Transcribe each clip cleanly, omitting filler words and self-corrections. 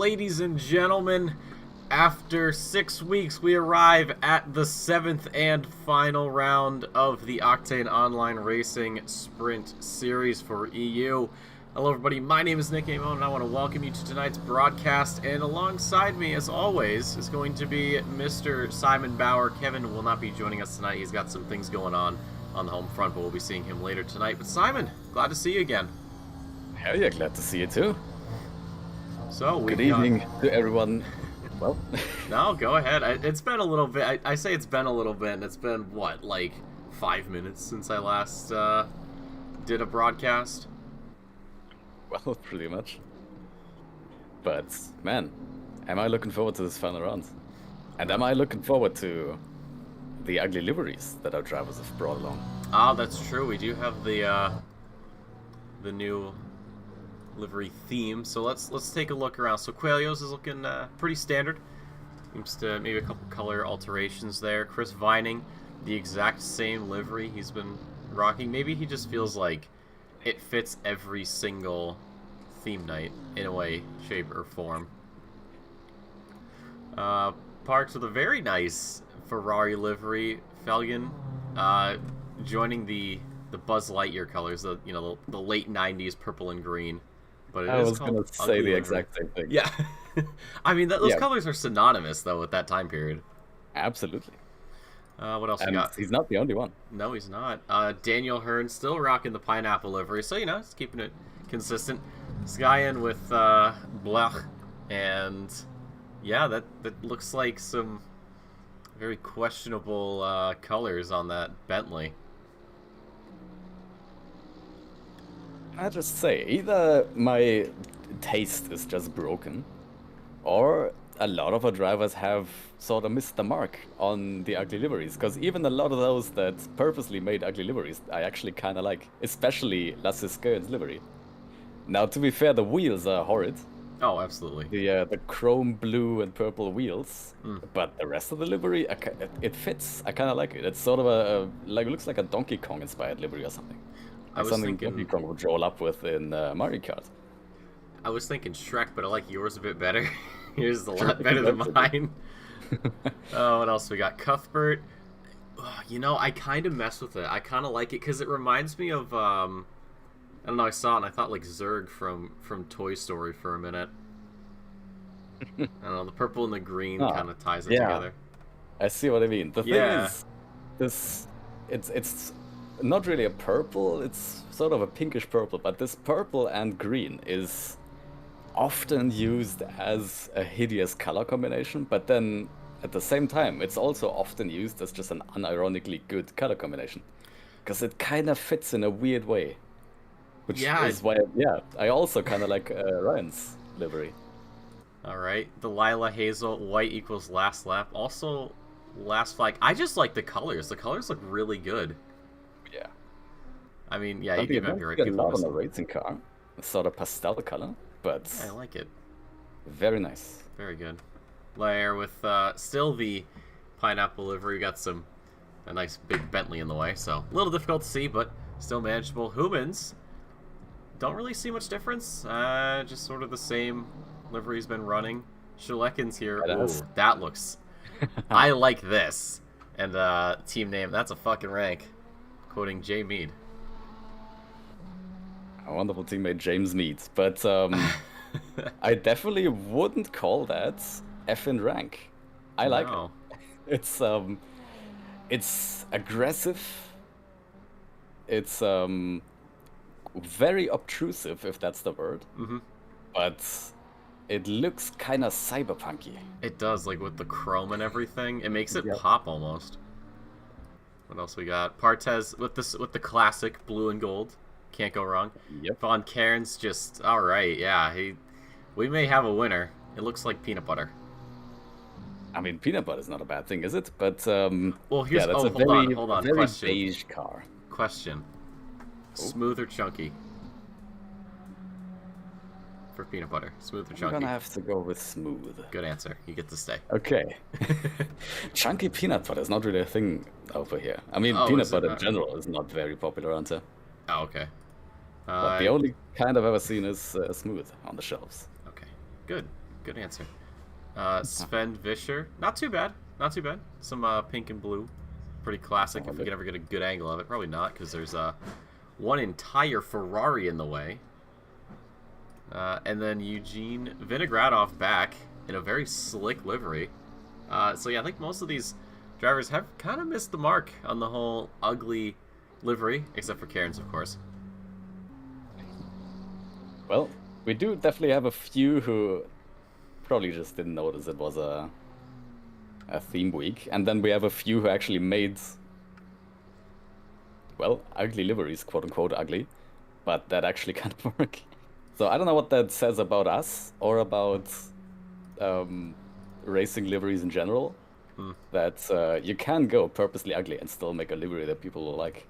ladies and gentlemen, after 6 weeks, we arrive at the 7th and final round of the Octane Online Racing Sprint Series for EU. Hello everybody, my name is Nick Amon, and I want to welcome you to tonight's broadcast, and alongside me, as always, is going to be Mr. Simon Bauer. Kevin will not be joining us tonight. He's got some things going on the home front, but we'll be seeing him later tonight. But Simon, glad to see you again. Hell yeah, glad to see you too. So good evening to everyone. Well, no, go ahead. It's been a little bit. I say it's been a little bit, and it's been what, like 5 minutes since I last did a broadcast. Well, pretty much. But man, am I looking forward to this final round? And am I looking forward to the ugly liveries that our drivers have brought along? Ah, that's true. We do have the new livery theme. So let's take a look around. So Coelho's is looking pretty standard. Seems to maybe a couple color alterations there. Chris Vining, the exact same livery he's been rocking. Maybe he just feels like it fits every single theme night in a way, shape, or form. Parts of the very nice Ferrari livery, Felgen, joining the Buzz Lightyear colors, the late '90s purple and green. But I was gonna say the exact same thing. Yeah, I mean those colors are synonymous though with that time period. Absolutely. What else we got? He's not the only one. No, he's not. Daniel Hearn still rocking the pineapple livery, so it's keeping it consistent. Skyen with Blech, and yeah, that looks like some very questionable colors on that Bentley. I just say, either my taste is just broken, or a lot of our drivers have sort of missed the mark on the ugly liveries, because even a lot of those that purposely made ugly liveries, I actually kind of like, especially Lasse Skyen's livery. Now, to be fair, the wheels are horrid. Oh, absolutely. The chrome blue and purple wheels, but the rest of the livery, it fits. I kind of like it. It's sort of it looks like a Donkey Kong inspired livery or something. I was something thinking Donkey Kong would roll up with in Mario Kart. I was thinking Shrek, but I like yours a bit better. Yours is a lot better than mine. What else we got? Cuthbert. I kind of mess with it. I kind of like it because it reminds me of I don't know. I saw it and I thought like Zurg from Toy Story for a minute. I don't know. The purple and the green kind of ties it together. I see what I mean. The thing is, it's not really a purple. It's sort of a pinkish purple, but this purple and green is often used as a hideous color combination, but then at the same time it's also often used as just an unironically good color combination because it kind of fits in a weird way, which is why I also kind of like Ryan's livery. All right, the Lila Hazel white equals last lap, also last flag. I just like the colors look really good. Yeah, I mean, you give up your right people on a racing car, it's sort of pastel color. But I like it. Very nice. Very good. Layer with still the pineapple livery. We got a nice big Bentley in the way, so a little difficult to see, but still manageable. Humans don't really see much difference. Just sort of the same livery he's been running. Shalekin's here. Ooh, that looks. I like this. And team name. That's a fucking rank. Quoting Jay Mead. A wonderful teammate, James Mead, but I definitely wouldn't call that effing rank. I like it. It's aggressive. It's very obtrusive, if that's the word. But it looks kind of cyberpunky. It does, like with the chrome and everything. It makes it pop almost. What else we got? Partez with the classic blue and gold. Can't go wrong. Yep. Von Cairns just all right. Yeah, we may have a winner. It looks like peanut butter. I mean, peanut butter is not a bad thing, is it? But well, here's that's hold on. Very Question. beige car. Question. Smooth or chunky? For peanut butter, smooth or chunky? I'm gonna have to go with smooth. Good answer. You get to stay. Okay. Chunky peanut butter is not really a thing over here. I mean, peanut butter in general is not very popular around here. Oh, okay. But the only kind I've ever seen is smooth on the shelves. Okay, good. Good answer. Sven Vischer. Not too bad. Not too bad. Some pink and blue. Pretty classic if we can ever get a good angle of it. Probably not, because there's one entire Ferrari in the way. And then Eugene Vinogradov back in a very slick livery. So yeah, I think most of these drivers have kind of missed the mark on the whole ugly livery, except for Cairns, of course. Well, we do definitely have a few who probably just didn't notice it was a theme week, and then we have a few who actually made, well, ugly liveries, quote-unquote ugly, but that actually kind of work. So I don't know what that says about us, or about racing liveries in general, that you can go purposely ugly and still make a livery that people will like.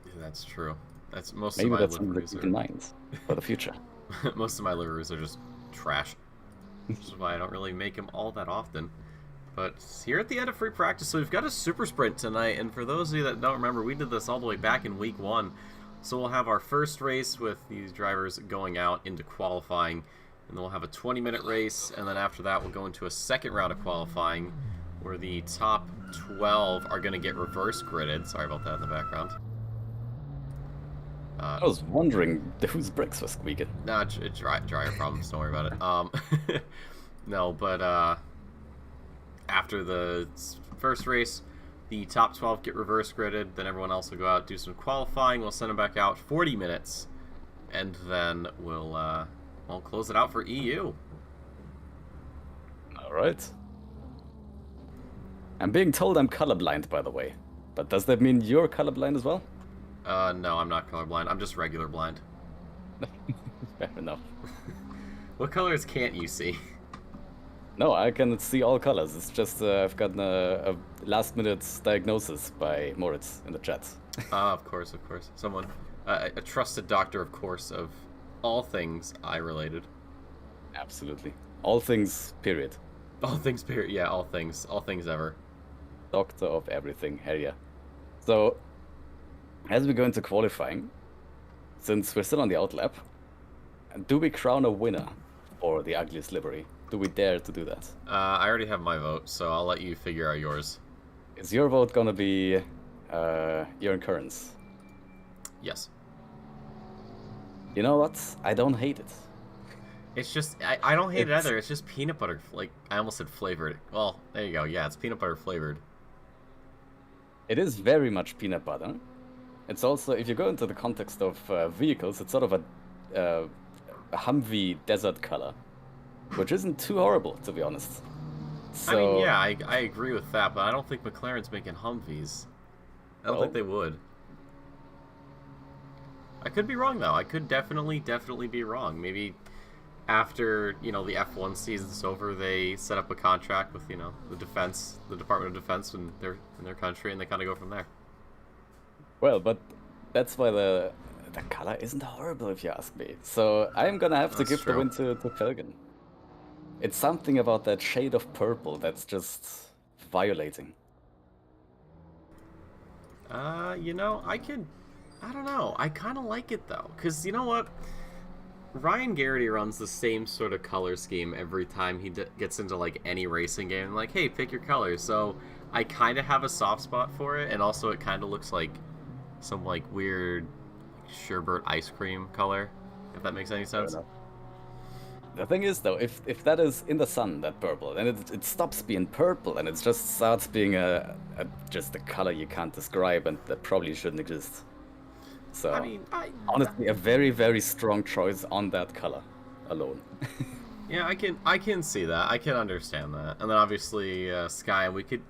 Yeah, that's true. That's most Maybe of my that's something to liveries keep in mind for the future. Most of my liveries are just trash, which is why I don't really make them all that often. But here at the end of free practice, so we've got a super sprint tonight, and for those of you that don't remember, we did this all the way back in week 1. So we'll have our first race with these drivers going out into qualifying, and then we'll have a 20-minute race, and then after that we'll go into a second round of qualifying, where the top 12 are going to get reverse gridded. Sorry about that in the background. I was wondering whose brakes were squeaking. No, it's dryer problems. Don't worry about it. No, but after the first race, the top 12 get reverse gridded. Then everyone else will go out, do some qualifying. We'll send them back out 40 minutes, and then we'll close it out for EU. All right. I'm being told I'm colorblind, by the way. But does that mean you're colorblind as well? No, I'm not colorblind. I'm just regular blind. Fair enough. What colors can't you see? No, I can see all colors. It's just I've gotten a last-minute diagnosis by Moritz in the chat. Of course. Someone, a trusted doctor, of course, of all things eye-related. Absolutely. All things, period. All things, period. Yeah, all things ever. Doctor of everything, hell yeah. So, as we go into qualifying, since we're still on the outlap, do we crown a winner for the ugliest livery? Do we dare to do that? I already have my vote, so I'll let you figure out yours. Is your vote gonna be your occurrence? Yes. You know what? I don't hate it. It's just, I don't hate it either. It's just peanut butter, like, I almost said flavored. Well, there you go. Yeah, it's peanut butter flavored. It is very much peanut butter. It's also, if you go into the context of vehicles, it's sort of a Humvee desert color, which isn't too horrible, to be honest. So, I mean, yeah, I agree with that, but I don't think McLaren's making Humvees. I don't think they would. I could be wrong, though. I could definitely be wrong. Maybe after, the F1 season's over, they set up a contract with, the Department of Defense in their country, and they kind of go from there. Well, but that's why the color isn't horrible, if you ask me. So I'm gonna have to give the win to Felgen. It's something about that shade of purple that's just violating. I don't know. I kind of like it, though. Because, you know what? Ryan Garrity runs the same sort of color scheme every time he gets into, any racing game. Like, hey, pick your color. So I kind of have a soft spot for it. And also it kind of looks like some, weird sherbet ice cream color, if that makes any sense. The thing is, though, if that is in the sun, that purple, then it stops being purple, and it just starts being just a color you can't describe, and that probably shouldn't exist. So, honestly, a very, very strong choice on that color alone. Yeah, I can see that. I can understand that. And then obviously, Sky, we could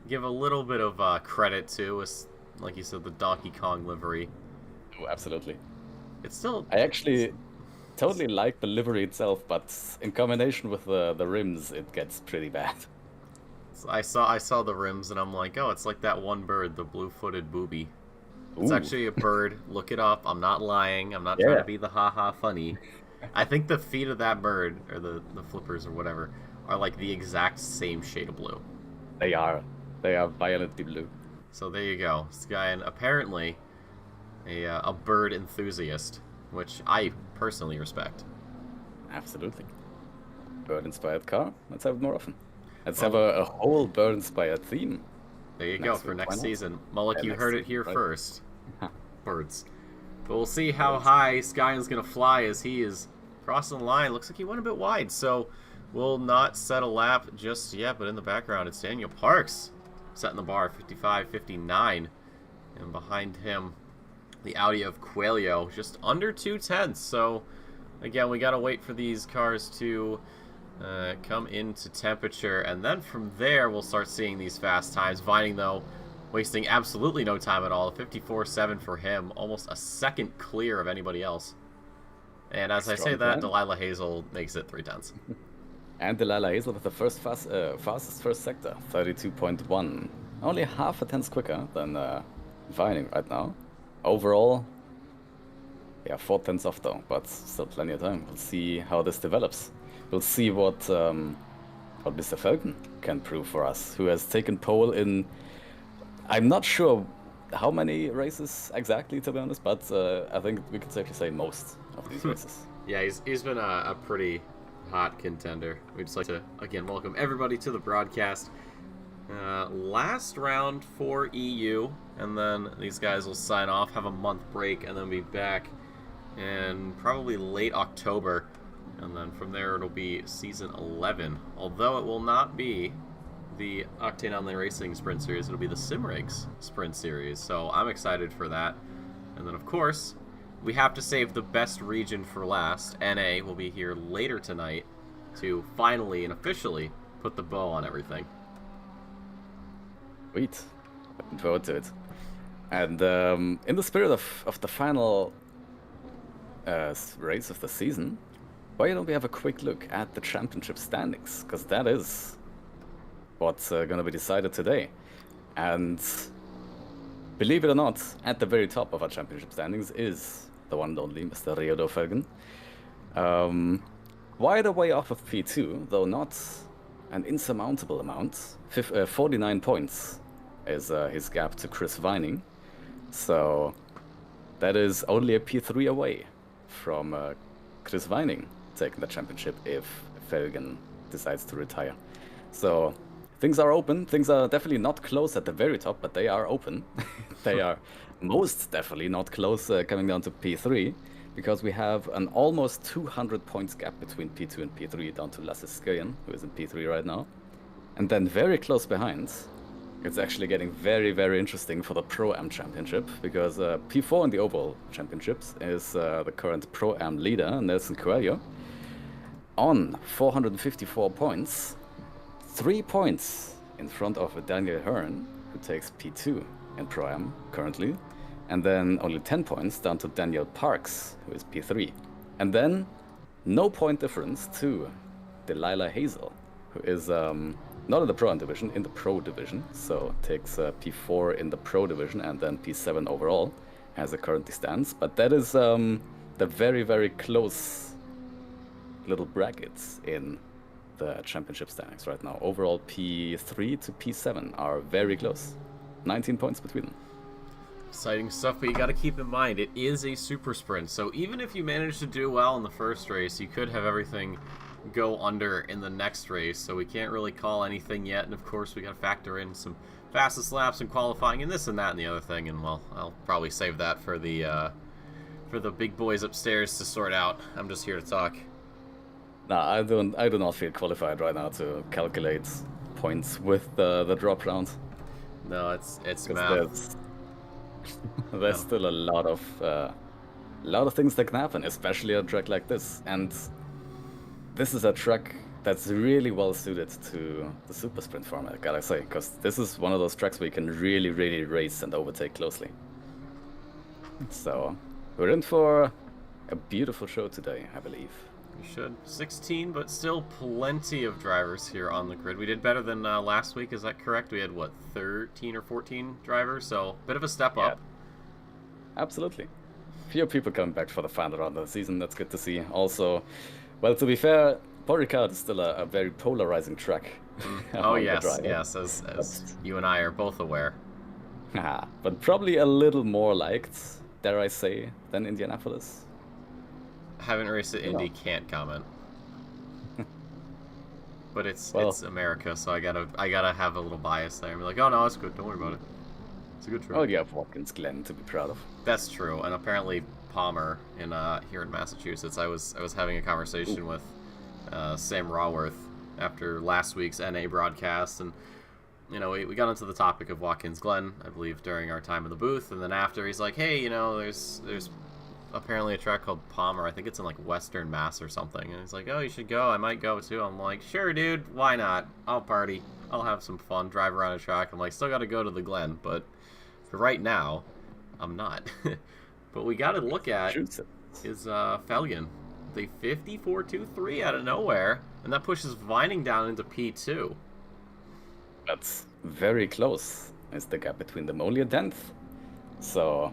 give a little bit of credit to, like you said, the Donkey Kong livery. Oh, absolutely. It's still... I actually totally like the livery itself, but in combination with the rims, it gets pretty bad. So I saw the rims, and I'm like, oh, it's like that one bird, the blue-footed booby. It's actually a bird. Look it up. I'm not lying. I'm not trying to be the ha-ha funny. I think the feet of that bird, or the flippers or whatever, are like the exact same shade of blue. They are. They are violently blue. So there you go. This guy, and apparently a bird enthusiast, which I personally respect. Absolutely. bird-inspired car. Let's have it more often. Let's have a whole bird-inspired theme. There you go, for next season. Mullick, you heard it here first. Birds. But we'll see how high Skyen's going to fly as he is crossing the line. Looks like he went a bit wide, so we'll not set a lap just yet. But in the background, it's Daniel Parks setting the bar, 55-59. And behind him, the Audi of Coelho, just under 2/10. So, again, we got to wait for these cars to come into temperature. And then from there, we'll start seeing these fast times. Vining, though, wasting absolutely no time at all. 54.7 for him, almost a second clear of anybody else. And as I say that, Delilah Hazel makes it 3/10. And Delilah Hazel with the fastest first sector, 32.1. Only half a tenth quicker than Vining right now. Overall, yeah, 4 tenths off though, but still plenty of time. We'll see how this develops. We'll see what Mr. Falcon can prove for us, who has taken pole in, I'm not sure how many races exactly, to be honest, but I think we can safely say most of these races. Yeah, he's been a pretty hot contender. We'd just like to, again, welcome everybody to the broadcast. Last round for EU, and then these guys will sign off, have a month break, and then be back in probably late October. And then from there it'll be season 11. Although it will not be the Octane Online Racing Sprint Series, it'll be the SimRigs Sprint Series. So I'm excited for that. And then of course, we have to save the best region for last. NA will be here later tonight to finally and officially put the bow on everything. Sweet. Looking forward to it. And in the spirit of the final race of the season, why don't we have a quick look at the championship standings? Because that is what's going to be decided today. And believe it or not, at the very top of our championship standings is the one and only Mr. Raidillon. Wide away off of P2, though not an insurmountable amount. 49 points is his gap to Chris Vining. So that is only a P3 away from Chris Vining taking the championship if Felgen decides to retire. So things are open. Things are definitely not close at the very top, but they are open. They are most definitely not close coming down to P3, because we have an almost 200 points gap between P2 and P3 down to Lasse Skyen, who is in P3 right now. And then very close behind, it's actually getting very, very interesting for the Pro-Am Championship, because P4 in the overall championships is the current Pro-Am leader, Nelson Coelho, on 454 points, 3 points in front of Daniel Hearn, who takes P2 in Pro-Am currently, and then only 10 points down to Daniel Parks, who is P3. And then no point difference to Delilah Hazel, who is not in the Pro-Am division, in the Pro division, so takes P4 in the Pro division and then P7 overall, as it currently stands. But that is the very, very close little brackets in the championship standings right now. Overall, P3 to P7 are very close. 19 points between them. Exciting stuff, but you got to keep in mind, it is a super sprint, so even if you manage to do well in the first race, you could have everything go under in the next race, so we can't really call anything yet. And of course, we got to factor in some fastest laps and qualifying and this and that and the other thing, and well, I'll probably save that for the big boys upstairs to sort out. I'm just here to talk. Nah, I do not feel qualified right now to calculate points with the drop round. No, it's math. There's still a lot of things that can happen, especially at a track like this. And this is a track that's really well suited to the super sprint format, gotta say, because this is one of those tracks where you can really, really race and overtake closely. So we're in for a beautiful show today, I believe. We should. 16, but still plenty of drivers here on the grid. We did better than last week, is that correct? We had, what, 13 or 14 drivers, so bit of a step up. Absolutely. Few people coming back for the final round of the season, that's good to see. Also, well, to be fair, Ricard is still a very polarizing track. Oh, yes, as you and I are both aware. But probably a little more liked, dare I say, than Indianapolis. Haven't raced at Indy, can't comment. But it's America, so I gotta have a little bias there. I'm like, oh no, it's good. Don't worry about it. It's a good track. Oh, you have Watkins Glen to be proud of. That's true, and apparently Palmer here in Massachusetts. I was having a conversation with Sam Raworth after last week's NA broadcast, and we got into the topic of Watkins Glen, I believe, during our time in the booth, and then after he's like, hey, there's apparently a track called Palmer. I think it's in like Western Mass or something, and he's like, oh, you should go. I might go too. I'm like, sure, dude, why not? I'll party. I'll have some fun, drive around a track. I'm like, still got to go to the Glen, but for right now, I'm not. But we got to look at is Felgen, the 54.23 out of nowhere, and that pushes Vining down into P2. That's very close. It's the gap between them, only a tenth. So,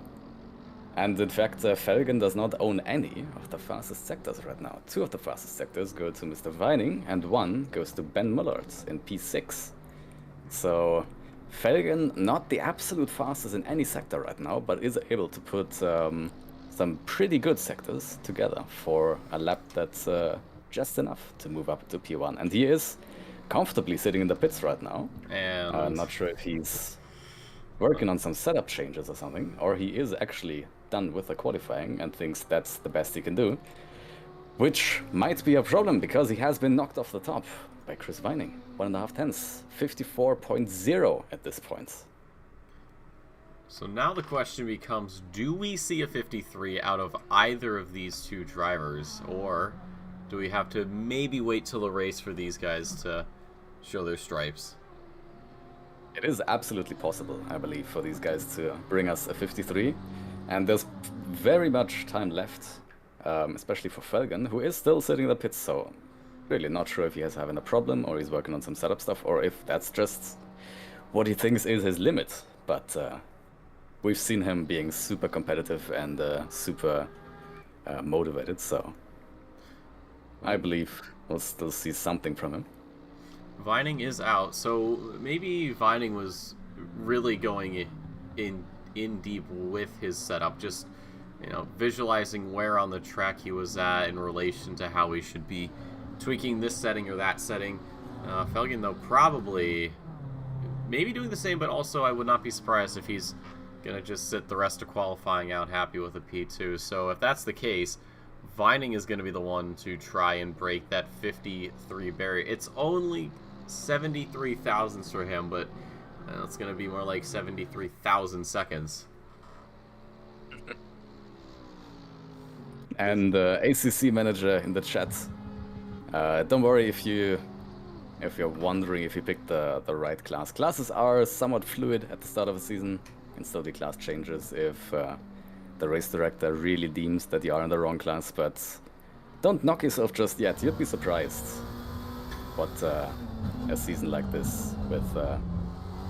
and in fact, Felgen does not own any of the fastest sectors right now. 2 of the fastest sectors go to Mr. Vining, and 1 goes to Ben Mullard in P6. So, Felgen, not the absolute fastest in any sector right now, but is able to put some pretty good sectors together for a lap that's just enough to move up to P1. And he is comfortably sitting in the pits right now. And I'm not sure if he's working on some setup changes or something, or he is actually done with the qualifying and thinks that's the best he can do, which might be a problem because he has been knocked off the top by Chris Vining. 1.5 tenths, 54.0 at this point. So now the question becomes, do we see a 53 out of either of these 2 drivers, or do we have to maybe wait till the race for these guys to show their stripes? It is absolutely possible, I believe, for these guys to bring us a 53. And there's very much time left, especially for Felgen, who is still sitting in the pits, so really not sure if he has having a problem or he's working on some setup stuff, or if that's just what he thinks is his limit. But we've seen him being super competitive and super motivated, so I believe we'll still see something from him. Vining is out, so maybe Vining was really going in deep with his setup, just visualizing where on the track he was at in relation to how he should be tweaking this setting or that setting. Felgen, though, probably maybe doing the same, but also I would not be surprised if he's gonna just sit the rest of qualifying out happy with a P2. So if that's the case, Vining is going to be the one to try and break that 53 barrier. It's only 73 thousandths for him, but it's going to be more like 73,000 seconds. And ACC manager in the chat, don't worry if you're wondering if you picked the right class. Classes are somewhat fluid at the start of the season. Can still be class changes if the race director really deems that you are in the wrong class, but don't knock yourself just yet. You'd be surprised what a season like this with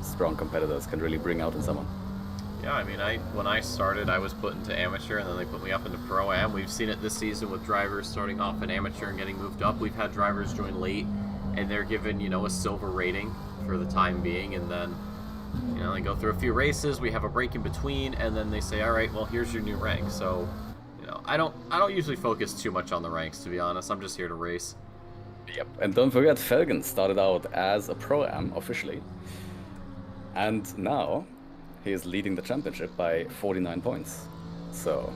strong competitors can really bring out in someone. Yeah, I mean, when I started, I was put into amateur, and then they put me up into Pro-Am. We've seen it this season with drivers starting off in amateur and getting moved up. We've had drivers join late, and they're given, a silver rating for the time being, and then they go through a few races, we have a break in between, and then they say, all right, well, here's your new rank. So, I don't usually focus too much on the ranks, to be honest. I'm just here to race. Yep, and don't forget, Felgen started out as a Pro-Am officially, and now he is leading the championship by 49 points. So,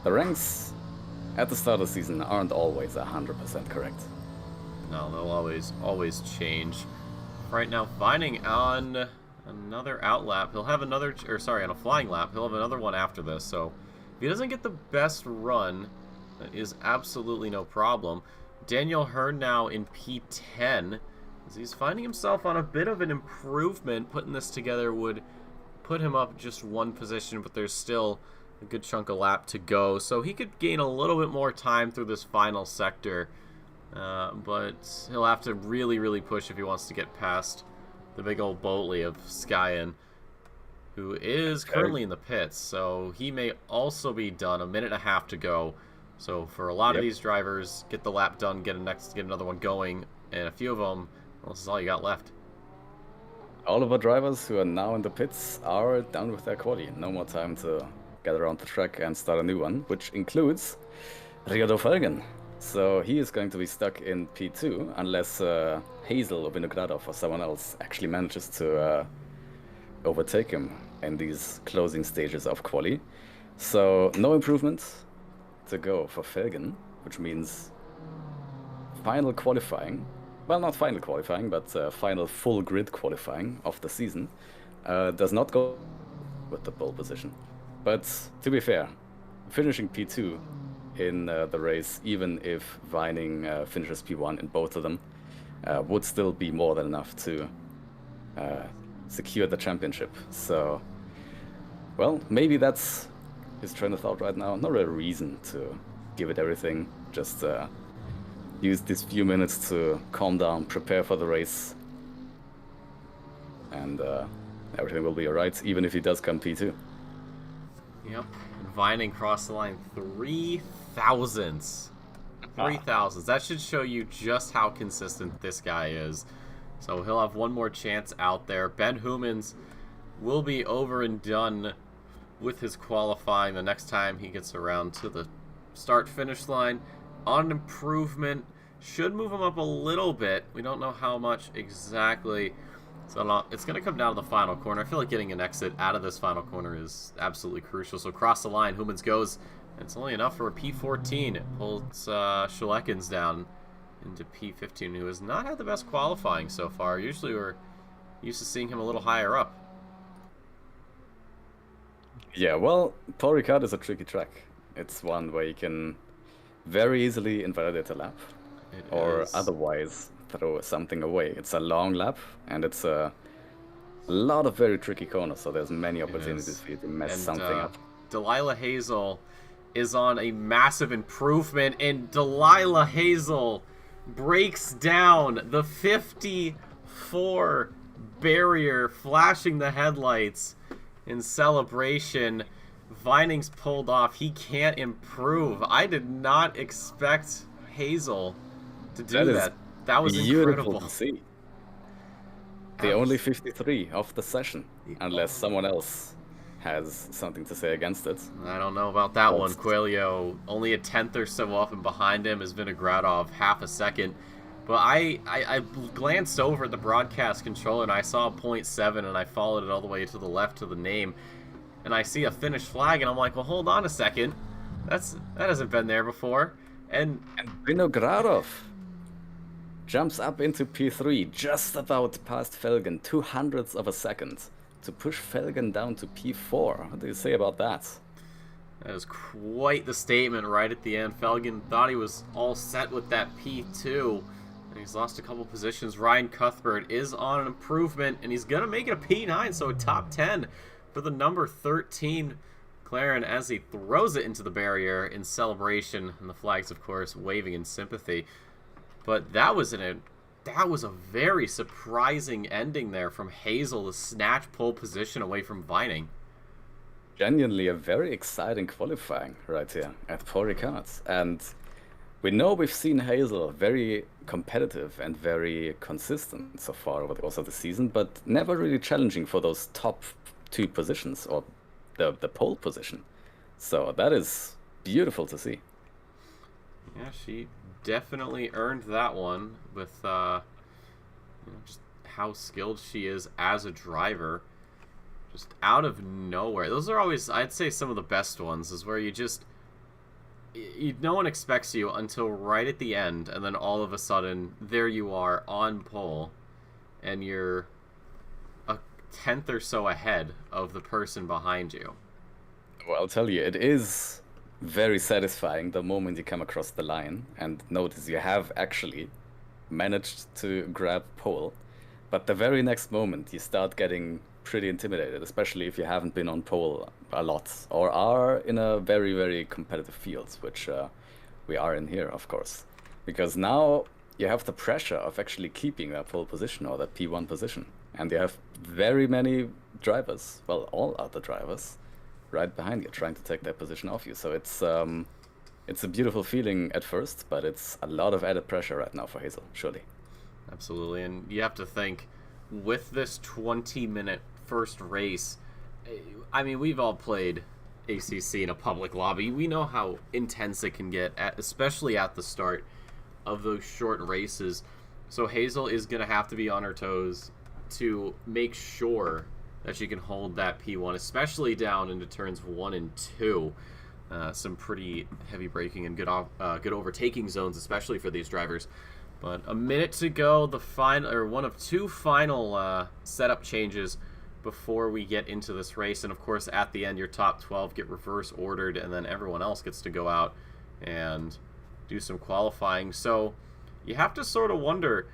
the ranks at the start of the season aren't always 100% correct. No, they'll always change. Right now, Vining on another outlap. He'll have another, on a flying lap. He'll have another one after this. So if he doesn't get the best run, that is absolutely no problem. Daniel Hearn now in P10. As he's finding himself on a bit of an improvement. Putting this together would put him up just 1 position, but there's still a good chunk of lap to go. So he could gain a little bit more time through this final sector. But he'll have to really, really push if he wants to get past the big old Boatley of Skyen, who is currently in the pits. So he may also be done. 1.5 minutes to go. So for a lot of these drivers, get the lap done, get another one going, and a few of them, well, this is all you got left. All of our drivers who are now in the pits are done with their quali. No more time to get around the track and start a new one, which includes Ricard Felgen. So he is going to be stuck in P2 unless Hazel or Vinogradov or someone else actually manages to overtake him in these closing stages of quali. So no improvements to go for Felgen, which means final qualifying. Well, not final qualifying, but final full grid qualifying of the season. Does not go with the pole position. But to be fair, finishing P2 in the race, even if Vining finishes P1 in both of them, would still be more than enough to secure the championship. So, well, maybe that's his train of thought right now. Not a reason to give it everything. Just use these few minutes to calm down, prepare for the race, and everything will be alright, even if he does come P2. Yep. Vining crossed the line 3,000s. 3,000s. That should show you just how consistent this guy is. So he'll have one more chance out there. Ben Humans will be over and done with his qualifying the next time he gets around to the start-finish line. On improvement, should move him up a little bit. We don't know how much exactly. So it's going to come down to the final corner. I feel like getting an exit out of this final corner is absolutely crucial. So across the line, Humans goes. And it's only enough for a P14. It pulls Schleckens down into P15, who has not had the best qualifying so far. Usually we're used to seeing him a little higher up. Yeah, well, Paul Ricard is a tricky track. It's one where you can very easily invalidate a lap. Or otherwise throw something away. It's a long lap, and it's a lot of very tricky corners, so there's many opportunities for you to mess something up. Delilah Hazel is on a massive improvement, and Delilah Hazel breaks down the 54 barrier, flashing the headlights in celebration. Vining's pulled off. He can't improve. I did not expect Hazel to do that. That was incredible to see. The only 53 of the session, unless someone else has something to say against it. I don't know about that one. Coelho only a tenth or so off, and behind him is Vinogradov, half a second. But I glanced over at the broadcast controller and I saw 0.7, and I followed it all the way to the left to the name, and I see a finish flag, and I'm like, well, hold on a second. That hasn't been there before. And Vinogradov jumps up into P3, just about past Felgen, 0.02 of a second, to push Felgen down to P4. What do you say about that? That was quite the statement right at the end. Felgen thought he was all set with that P2, and he's lost a couple positions. Ryan Cuthbert is on an improvement, and he's going to make it a P9, so a top 10 for the number 13 McLaren as he throws it into the barrier in celebration, and the flags, of course, waving in sympathy. But that was a very surprising ending there from Hazel to snatch pole position away from Vining. Genuinely a very exciting qualifying right here at Paul Ricard. And we know we've seen Hazel very competitive and very consistent so far over the course of the season, but never really challenging for those top 2 positions or the pole position. So that is beautiful to see. Yeah, she definitely earned that one with just how skilled she is as a driver. Just out of nowhere. Those are always, I'd say, some of the best ones, is where no one expects you until right at the end, and then all of a sudden there you are on pole, and you're a tenth or so ahead of the person behind you. Well, I'll tell you, it is very satisfying the moment you come across the line and notice you have actually managed to grab pole, but the very next moment you start getting pretty intimidated, especially if you haven't been on pole a lot or are in a very, very competitive field, which we are in here, of course, because now you have the pressure of actually keeping that pole position or that P1 position, and you have very many drivers, well, all other drivers right behind you trying to take that position off you. So it's a beautiful feeling at first, but it's a lot of added pressure right now for Hazel, surely. Absolutely. And you have to think, with this 20-minute first race, I mean, we've all played ACC in a public lobby. We know how intense it can get, especially at the start of those short races. So Hazel is going to have to be on her toes to make sure that she can hold that P1, especially down into turns 1 and 2. Some pretty heavy braking and good overtaking zones, especially for these drivers. But a minute to go, the one of two final setup changes before we get into this race. And of course, at the end, your top 12 get reverse ordered, and then everyone else gets to go out and do some qualifying. So you have to sort of wonder,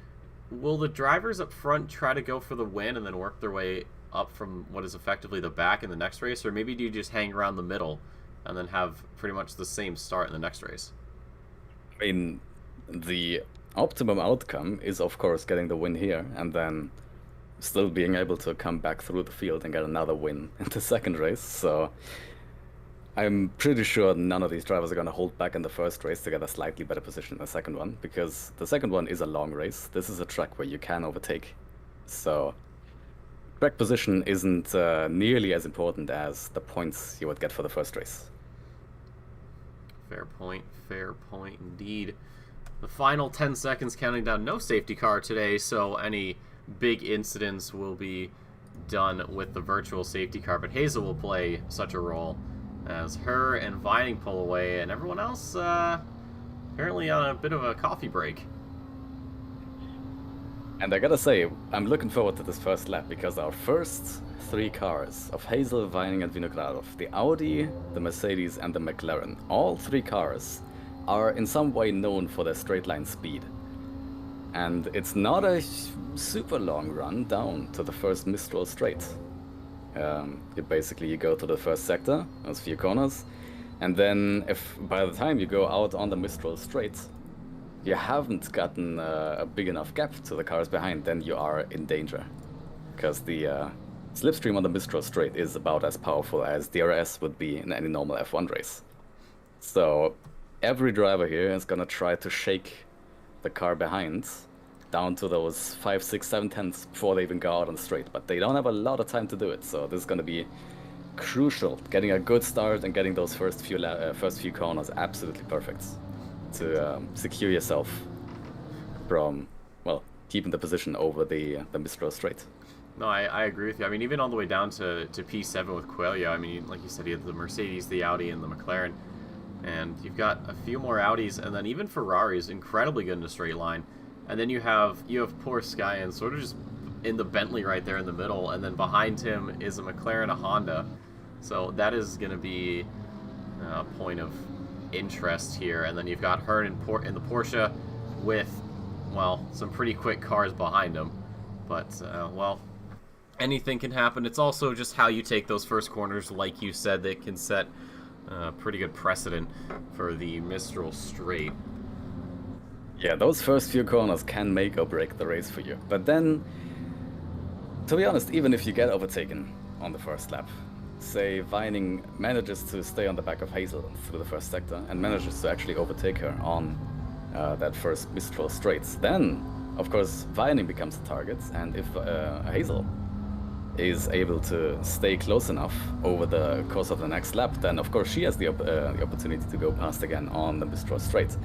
will the drivers up front try to go for the win and then work their way up from what is effectively the back in the next race? Or maybe do you just hang around the middle and then have pretty much the same start in the next race? I mean, the optimum outcome is, of course, getting the win here and then still being able to come back through the field and get another win in the second race. So I'm pretty sure none of these drivers are going to hold back in the first race to get a slightly better position in the second one, because the second one is a long race. This is a track where you can overtake. So track position isn't nearly as important as the points you would get for the first race. Fair point indeed. The final 10 seconds counting down. No safety car today, so any big incidents will be done with the virtual safety car, but Hazel will play such a role as her and Vining pull away, and everyone else apparently on a bit of a coffee break. And I gotta say, I'm looking forward to this first lap, because our first three cars of Hazel, Vining and Vinogradov, the Audi, the Mercedes and the McLaren, all three cars are in some way known for their straight line speed. And it's not a super long run down to the first Mistral straight. You go to the first sector, those few corners, and then if by the time you go out on the Mistral straight, you haven't gotten a big enough gap to the cars behind, then you are in danger. Because the slipstream on the Mistral straight is about as powerful as DRS would be in any normal F1 race. So every driver here is gonna try to shake the car behind down to those 5, 6, 7 tenths before they even go out on the straight, but they don't have a lot of time to do it, so this is going to be crucial. Getting a good start and getting those first few corners absolutely perfect to secure yourself from, well, keeping the position over the Mistral straight. No, I agree with you. I mean, even all the way down to P7 with Coelho, I mean, like you said, you have the Mercedes, the Audi, and the McLaren, and you've got a few more Audis, and then even Ferrari's incredibly good in a straight line. And then you have poor Skyen sort of just in the Bentley right there in the middle, and then behind him is a McLaren, a Honda. So that is going to be a point of interest here. And then you've got Hearn in the Porsche with, well, some pretty quick cars behind him. But, well, anything can happen. It's also just how you take those first corners, like you said, that can set a pretty good precedent for the Mistral straight. Yeah, those first few corners can make or break the race for you. But then, to be honest, even if you get overtaken on the first lap, say Vining manages to stay on the back of Hazel through the first sector and manages to actually overtake her on that first Mistral straights, then, of course, Vining becomes the target, and if Hazel is able to stay close enough over the course of the next lap, then of course she has the opportunity to go past again on the Mistral straight.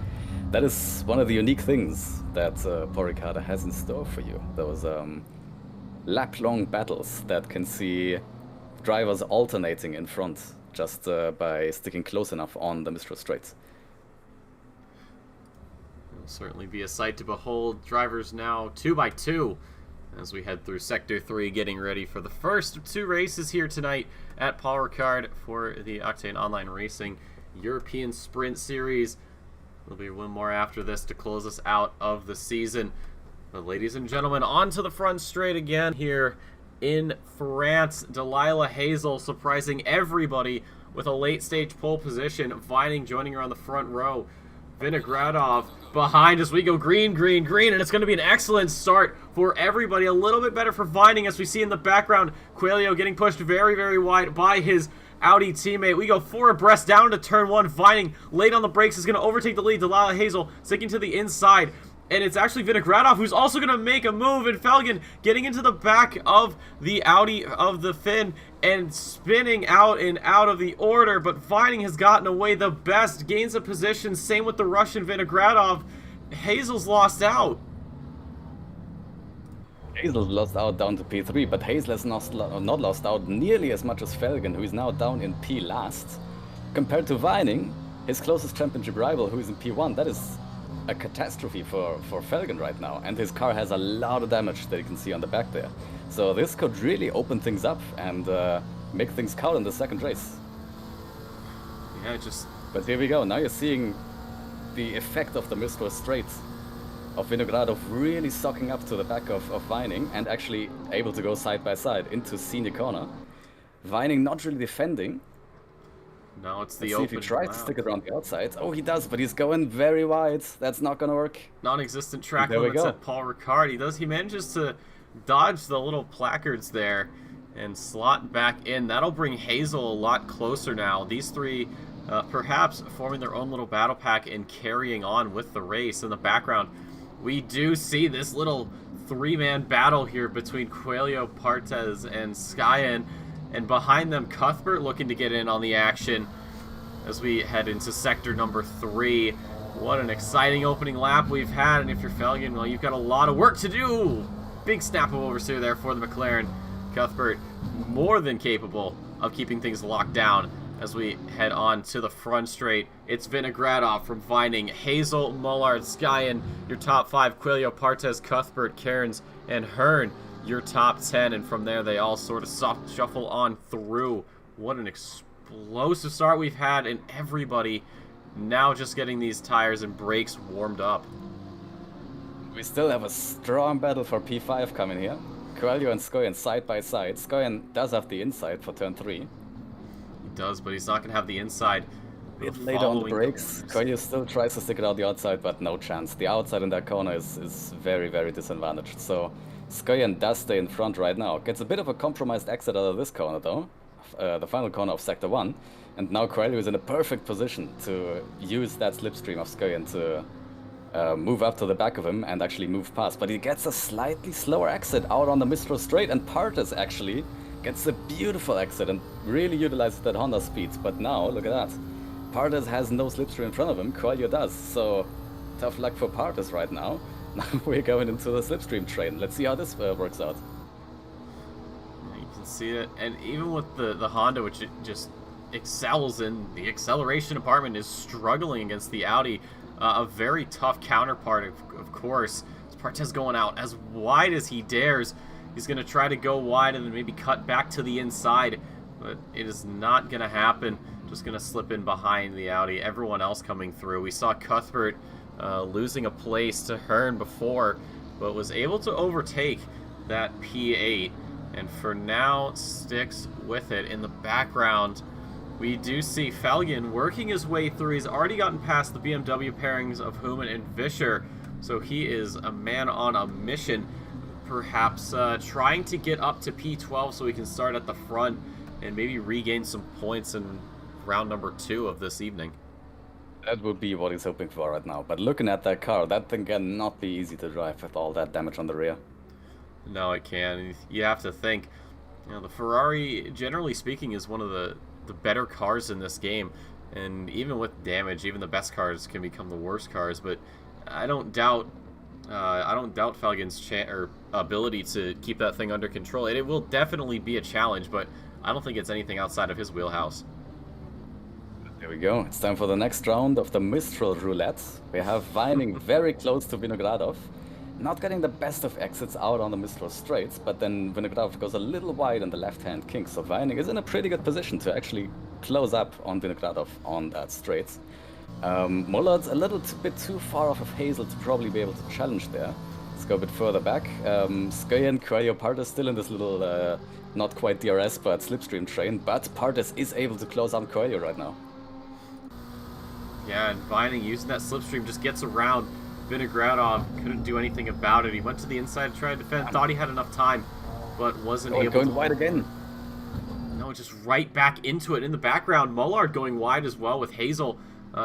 That is one of the unique things that Paul Ricard has in store for you. Those lap-long battles that can see drivers alternating in front just by sticking close enough on the Mistral straight. It'll certainly be a sight to behold. Drivers now 2 by 2 as we head through Sector 3, getting ready for the first of 2 races here tonight at Paul Ricard for the Octane Online Racing European Sprint Series. There'll be one more after this to close us out of the season. But ladies and gentlemen, on to the front straight again here in France. Delilah Hazel surprising everybody with a late-stage pole position. Vining joining her on the front row. Vinogradov behind as we go green, green, green, and it's going to be an excellent start for everybody. A little bit better for Vining as we see in the background. Coelho getting pushed very, very wide by his Audi teammate. We go 4 abreast down to turn 1. Vining late on the brakes is going to overtake the lead. Delilah Hazel sticking to the inside And it's actually Vinogradov who's also going to make a move, and Felgen getting into the back of the Audi of the Finn and spinning out and out of the order, but Vining has gotten away the best, gains a position, same with the Russian Vinogradov. Hazel's lost out. Hazel lost out down to P3, but Hazel has not lost out nearly as much as Felgen, who is now down in P last. Compared to Vining, his closest championship rival, who is in P1, that is a catastrophe for Felgen right now, and his car has a lot of damage that you can see on the back there. So this could really open things up and make things count in the second race. Yeah, But here we go, now you're seeing the effect of the Mistral Straight, of Vinogradov really sucking up to the back of Vining and actually able to go side by side into senior corner. Vining not really defending. No, it's the Let's open. See if he tries to stick it around the outside. Oh, he does, but he's going very wide. That's not gonna work. Non-existent track limits at Paul Ricard. He manages to dodge the little placards there and slot back in. That'll bring Hazel a lot closer now. These three perhaps forming their own little battle pack and carrying on with the race. In the background, we do see this little three-man battle here between Coelho, Partes, and Skyen. And behind them, Cuthbert looking to get in on the action as we head into sector number 3. What an exciting opening lap we've had, and if you're Felgen, well, you've got a lot of work to do. Big snap of oversteer there for the McLaren. Cuthbert more than capable of keeping things locked down as we head on to the front straight. It's Vinogradov from Vining, Hazel, Mullard, Skyen, your top 5, Coelho, Partes, Cuthbert, Cairns, and Hearn, your top 10, and from there they all sort of shuffle on through. What an explosive start we've had, and everybody now just getting these tires and brakes warmed up. We still have a strong battle for P5 coming here. Coelho and Skyen side by side. Skyen does have the inside for turn 3. He does, but he's not going to have the inside. A bit later on the brakes. Coelho still tries to stick it out the outside, but no chance. The outside in that corner is very, very disadvantaged. So Skyen does stay in front right now. Gets a bit of a compromised exit out of this corner though. The final corner of Sector 1. And now Coelho is in a perfect position to use that slipstream of Skyen to move up to the back of him and actually move past. But he gets a slightly slower exit out on the Mistral Straight, and Partes actually gets a beautiful exit and really utilizes that Honda speed. But now, look at that. Partes has no slipstream in front of him, Coelho does. So tough luck for Partes right now. Now we're going into the slipstream train. Let's see how this works out. You can see it, and even with the Honda, which it just excels in the acceleration department, is struggling against the Audi. A very tough counterpart, of course. Partes going out as wide as he dares. He's going to try to go wide and then maybe cut back to the inside, but it is not going to happen. Just going to slip in behind the Audi. Everyone else coming through. We saw Cuthbert losing a place to Hearn before, but was able to overtake that P8, and for now sticks with it. In the background, we do see Felgen working his way through. He's already gotten past the BMW pairings of Human and Vischer, so he is a man on a mission, perhaps trying to get up to P12 so he can start at the front and maybe regain some points in round number 2 of this evening. That would be what he's hoping for right now. But looking at that car, that thing cannot be easy to drive with all that damage on the rear. No, it can. You have to think, the Ferrari, generally speaking, is one of the better cars in this game. And even with damage, even the best cars can become the worst cars. But I don't doubt Felgen's ability to keep that thing under control. It will definitely be a challenge, but I don't think it's anything outside of his wheelhouse. Here we go. It's time for the next round of the Mistral Roulette. We have Vining very close to Vinogradov. Not getting the best of exits out on the Mistral Straights, but then Vinogradov goes a little wide on the left-hand kink. So Vining is in a pretty good position to actually close up on Vinogradov on that straight. Mullard's a little bit too far off of Hazel to probably be able to challenge there. Let's go a bit further back. Skyen, Coelho, Partes still in this little, not quite DRS, but slipstream train. But Partes is able to close up Coelho right now. Yeah, and Vining using that slipstream just gets around Vinogradov. Couldn't do anything about it. He went to the inside to try to defend. Thought he had enough time, but wasn't able to. Going wide again. No, just right back into it. In the background, Mullard going wide as well with Hazel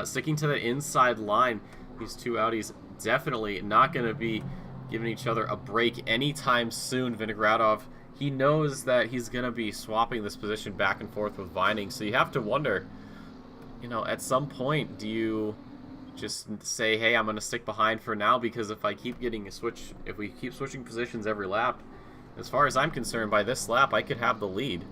sticking to the inside line. These two Audis definitely not going to be giving each other a break anytime soon. Vinogradov, he knows that he's going to be swapping this position back and forth with Vining, so you have to wonder, you know, at some point, do you just say, hey, I'm going to stick behind for now, because if I keep getting if we keep switching positions every lap, as far as I'm concerned, by this lap, I could have the lead.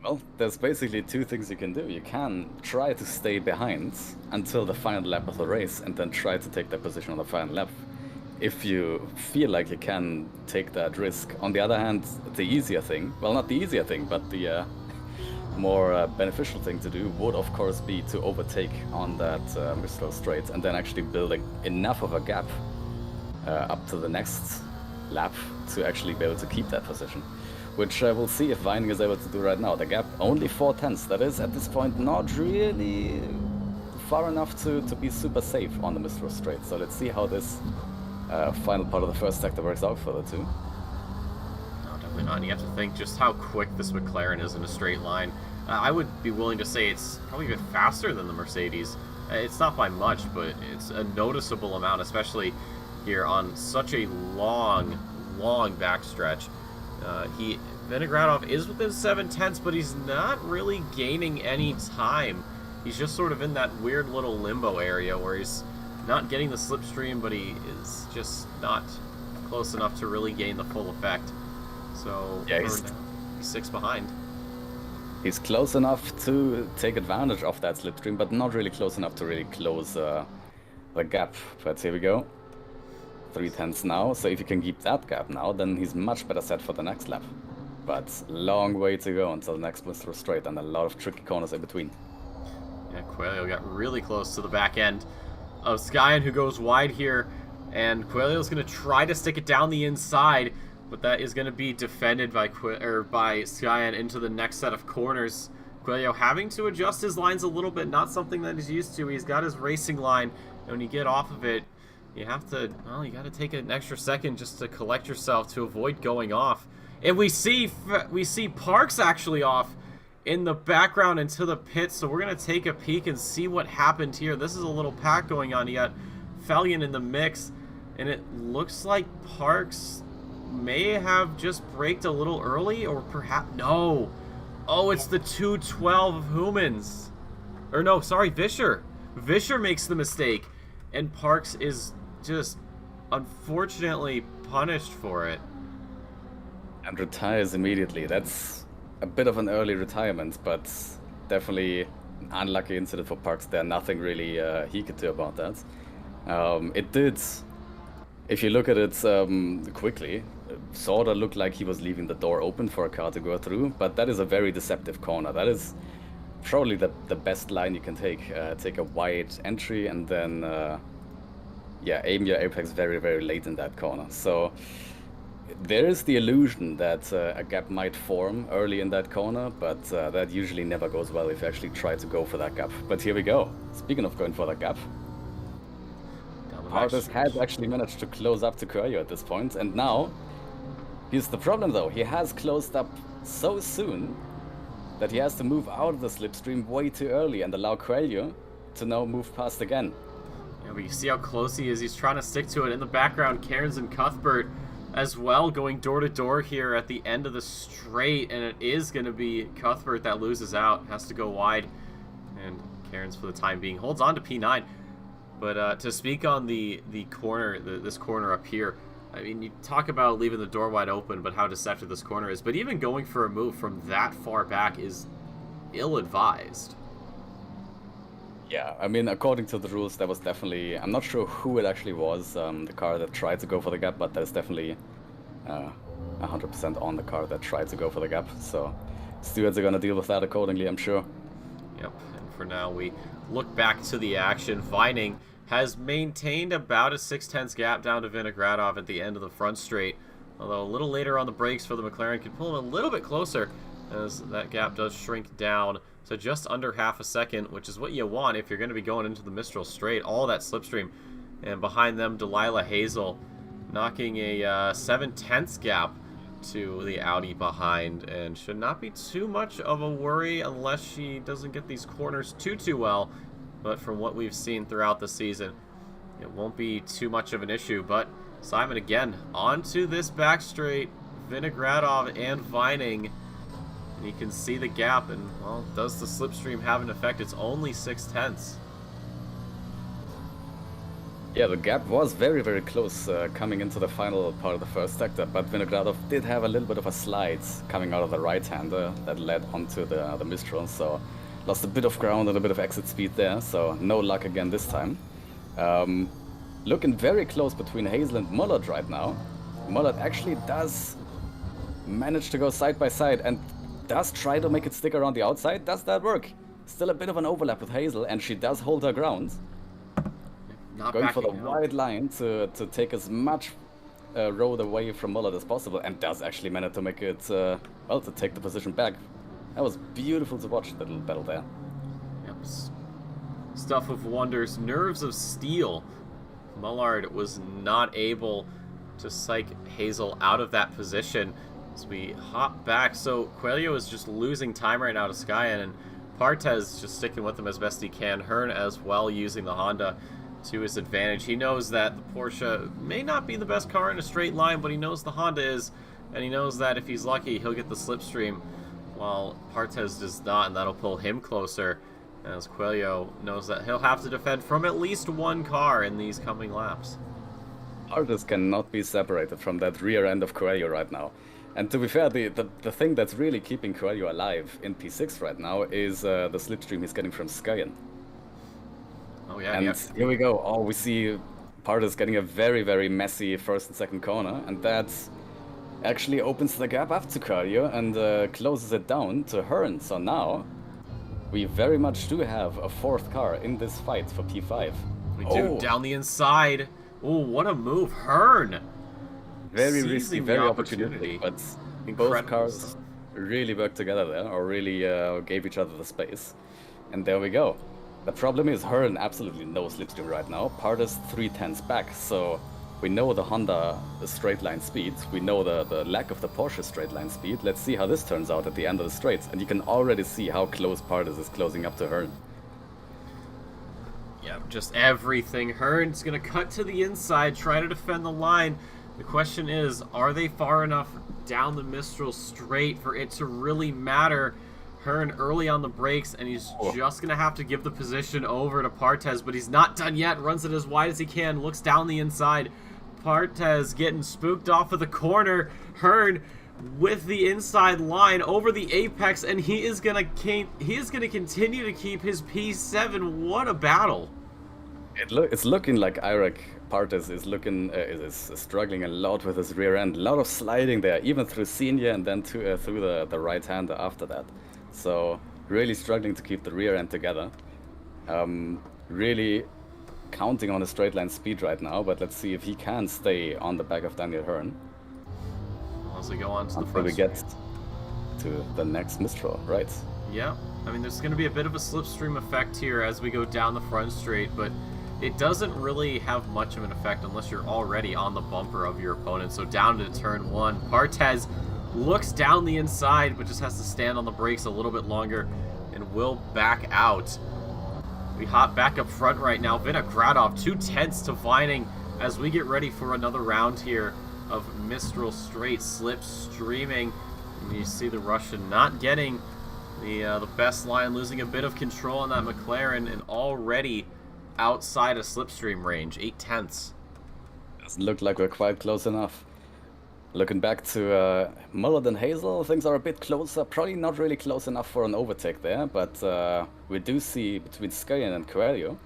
Well, there's basically two things you can do. You can try to stay behind until the final lap of the race and then try to take that position on the final lap, if you feel like you can take that risk. On the other hand, the easier thing, well, not the easier thing, but the more beneficial thing to do would, of course, be to overtake on that Mistral Straight and then actually building enough of a gap up to the next lap to actually be able to keep that position, which we'll see if Vining is able to do right now. The gap only 4/10. That is, at this point, not really far enough to be super safe on the Mistral Straight. So let's see how this final part of the first sector works out for the two. No, definitely not. And you have to think just how quick this McLaren is in a straight line. I would be willing to say it's probably even faster than the Mercedes. It's not by much, but it's a noticeable amount, especially here on such a long backstretch. Vinogradov is within 7/10, but he's not really gaining any time. He's just sort of in that weird little limbo area where he's not getting the slipstream, but he is just not close enough to really gain the full effect. So yeah, he's 6 behind. He's close enough to take advantage of that slipstream, but not really close enough to really close the gap. But here we go. 3/10 now, so if you can keep that gap now, then he's much better set for the next lap. But long way to go until the next Mistral Straight, and a lot of tricky corners in between. Yeah, Coelho got really close to the back end of Skyen, who goes wide here, and Coelho's going to try to stick it down the inside, but that is going to be defended by Skyen into the next set of corners. Coelho having to adjust his lines a little bit, not something that he's used to. He's got his racing line, and when you get off of it, you have to, well, you got to take an extra second just to collect yourself to avoid going off. And we see Parks actually off in the background into the pit, so we're going to take a peek and see what happened here. This is a little pack going on. You got Fallion in the mix, and it looks like Parks may have just braked a little early, or perhaps, no. Oh, it's the 212 of Humans. Or no, sorry, Vischer. Vischer makes the mistake, and Parks is just unfortunately punished for it. And retires immediately. That's a bit of an early retirement, but definitely an unlucky incident for Parks there. Nothing really he could do about that. It did, if you look at it quickly, sort of looked like he was leaving the door open for a car to go through, but that is a very deceptive corner. That is probably the best line you can take. Take a wide entry and then yeah, aim your apex very, very late in that corner. So there is the illusion that a gap might form early in that corner, but that usually never goes well if you actually try to go for that gap. But here we go. Speaking of going for that gap, Parks has actually managed to close up to Coelho at this point, and now here's the problem though. He has closed up so soon that he has to move out of the slipstream way too early and allow Coelho to now move past again. Yeah, but you see how close he is. He's trying to stick to it. In the background, Cairns and Cuthbert as well, going door to door here at the end of the straight, and it is going to be Cuthbert that loses out, has to go wide, and Cairns for the time being holds on to P9. But to speak on the corner, this corner up here, I mean, you talk about leaving the door wide open, but how deceptive this corner is. But even going for a move from that far back is ill-advised. Yeah, I mean, according to the rules, that was definitely... I'm not sure who it actually was, the car that tried to go for the gap, but that's definitely 100% on the car that tried to go for the gap. So stewards are going to deal with that accordingly, I'm sure. Yep, and for now, we look back to the action. Vining has maintained about a 6/10 gap down to Vinogradov at the end of the front straight, although a little later on the brakes for the McLaren could pull him a little bit closer as that gap does shrink down to just under half a second, which is what you want if you're going to be going into the Mistral Straight, all that slipstream. And behind them, Delilah Hazel knocking a 7/10 gap to the Audi behind, and should not be too much of a worry unless she doesn't get these corners too well. But from what we've seen throughout the season, it won't be too much of an issue. But Simon again onto this back straight, Vinogradov and Vining, and you can see the gap. And well, does the slipstream have an effect? It's only 0.6. Yeah, the gap was very, very close coming into the final part of the first sector, but Vinogradov did have a little bit of a slide coming out of the right-hander that led onto the Mistral, so lost a bit of ground and a bit of exit speed there, so no luck again this time. Looking very close between Hazel and Mullard right now. Mullard actually does manage to go side by side and does try to make it stick around the outside. Does that work? Still a bit of an overlap with Hazel, and she does hold her ground. Going for the wide line to take as much road away from Mullard as possible, and does actually manage to make it, well, to take the position back. That was beautiful to watch, the little battle there. Yep. Stuff of wonders. Nerves of steel. Mullard was not able to psych Hazel out of that position as we hop back. So Coelho is just losing time right now to Skyen, and Partez just sticking with him as best he can. Hearn as well using the Honda to his advantage. He knows that the Porsche may not be the best car in a straight line, but he knows the Honda is, and he knows that if he's lucky, he'll get the slipstream, while Partez does not, and that'll pull him closer, as Coelho knows that he'll have to defend from at least one car in these coming laps. Partez cannot be separated from that rear end of Coelho right now. And to be fair, the thing that's really keeping Coelho alive in P6 right now is the slipstream he's getting from Skyen. Oh yeah, and here we go. Oh, we see Partez getting a very, very messy first and second corner, and that actually opens the gap up to Coelho and closes it down to Hearn. So now we very much do have a fourth car in this fight for P5. We do, down the inside. Oh, what a move, Hearn! Very risky, very opportunity, but both cars stuff. really worked together there, or really gave each other the space. And there we go. The problem is Hearn absolutely no slipstream right now. Partez 3/10 back, so we know the Honda straight line speed. We know the lack of the Porsche straight line speed. Let's see how this turns out at the end of the straights. And you can already see how close Partez is closing up to Hearn. Yeah, just everything. Hearn's going to cut to the inside, try to defend the line. The question is, are they far enough down the Mistral straight for it to really matter? Hearn early on the brakes, and he's just going to have to give the position over to Partez, but he's not done yet. Runs it as wide as he can, looks down the inside. Partez getting spooked off of the corner. Hearn with the inside line over the apex, and he is going to continue to keep his P7. What a battle. It's looking like Irek Partez is struggling a lot with his rear end. A lot of sliding there, even through Senior and then through the right hander after that. So really struggling to keep the rear end together. Really counting on a straight line speed right now, but let's see if he can stay on the back of Daniel Hearn. As we go on to the until front we get to the next Mistral, right? Yeah, I mean there's going to be a bit of a slipstream effect here as we go down the front straight, but it doesn't really have much of an effect unless you're already on the bumper of your opponent. So down to turn one, Partez looks down the inside, but just has to stand on the brakes a little bit longer and will back out. We hop back up front right now. Vinogradov 2/10 to Vining as we get ready for another round here of Mistral straight slipstreaming. And you see the Russian not getting the best line, losing a bit of control on that McLaren, and already outside of slipstream range, 0.8. Doesn't look like we're quite close enough. Looking back to Mullard and Hazel, things are a bit closer. Probably not really close enough for an overtake there, but we do see between Skyen and Coelho.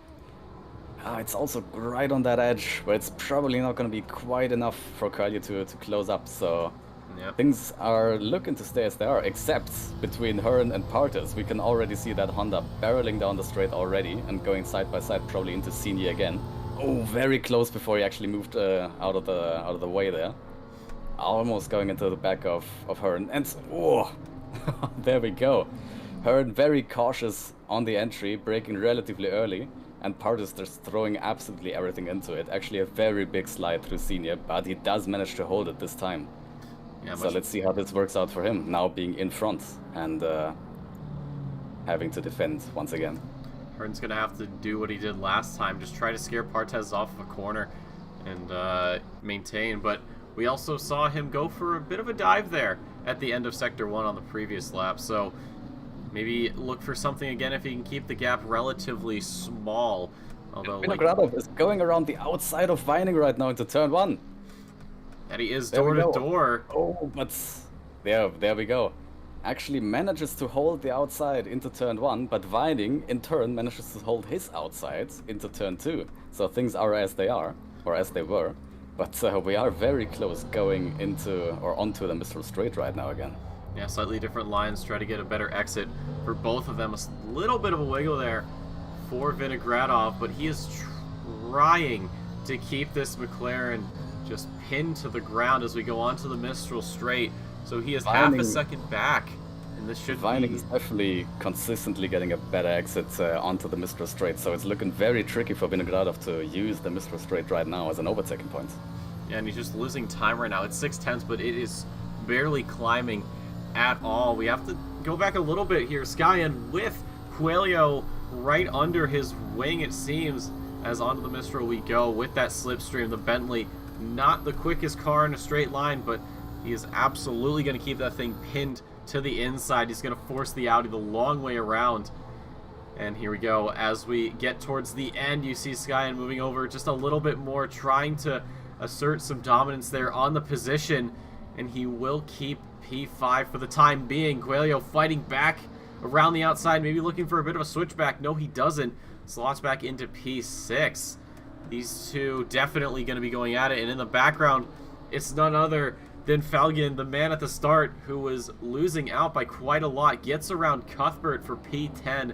It's also right on that edge, where it's probably not going to be quite enough for Coelho to close up. So yep. Things are looking to stay as they are, except between Hearn and Partez. We can already see that Honda barreling down the straight already and going side by side, probably into Senior again. Oh, very close before he actually moved out of the way there. Almost going into the back of Hearn, and oh, there we go. Hearn very cautious on the entry, braking relatively early, and Partez just throwing absolutely everything into it. Actually a very big slide through Senior, but he does manage to hold it this time. Yeah, so let's see how this works out for him, now being in front and having to defend once again. Hearn's going to have to do what he did last time, just try to scare Partez off of a corner and maintain. But we also saw him go for a bit of a dive there at the end of Sector 1 on the previous lap. So maybe look for something again if he can keep the gap relatively small. Although Vinogradov is going around the outside of Vining right now into turn 1. And he is door to door. Oh, but there we go. Actually manages to hold the outside into turn 1, but Vining in turn manages to hold his outside into turn 2. So things are as they are, or as they were. But we are very close going into or onto the Mistral Straight right now again. Yeah, slightly different lines. Try to get a better exit for both of them. A little bit of a wiggle there for Vinogradov, but he is trying to keep this McLaren just pinned to the ground as we go onto the Mistral Straight. So he is half a second back, and this should Vining is definitely consistently getting a better exit onto the Mistral Straight, so it's looking very tricky for Vinogradov to use the Mistral Straight right now as an overtaking point. Yeah, and he's just losing time right now. It's 6/10, but it is barely climbing at all. We have to go back a little bit here. Skyen with Coelho right under his wing, it seems, as onto the Mistral we go with that slipstream. The Bentley, not the quickest car in a straight line, but he is absolutely going to keep that thing pinned to the inside. He's going to force the Audi the long way around. And here we go. As we get towards the end, you see Skyen moving over just a little bit more, trying to assert some dominance there on the position. And he will keep P5 for the time being. Coelho fighting back around the outside, maybe looking for a bit of a switchback. No, he doesn't. Slots back into P6. These two definitely going to be going at it. And in the background, it's none other than Falgen, the man at the start who was losing out by quite a lot, gets around Cuthbert for P10.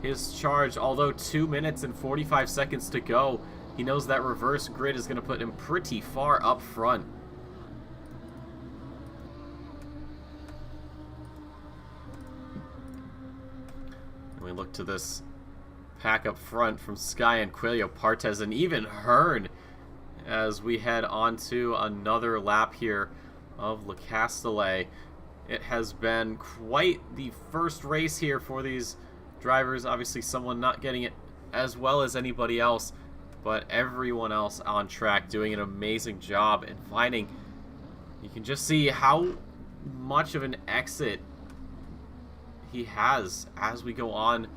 His charge, although 2 minutes and 45 seconds to go, he knows that reverse grid is going to put him pretty far up front. And we look to this pack up front from Skyen, Coelho, Partez, and even Hearn as we head on to another lap here of Le Castellet. It has been quite the first race here for these drivers. Obviously someone not getting it as well as anybody else, but everyone else on track doing an amazing job and finding, you can just see how much of an exit he has as we go on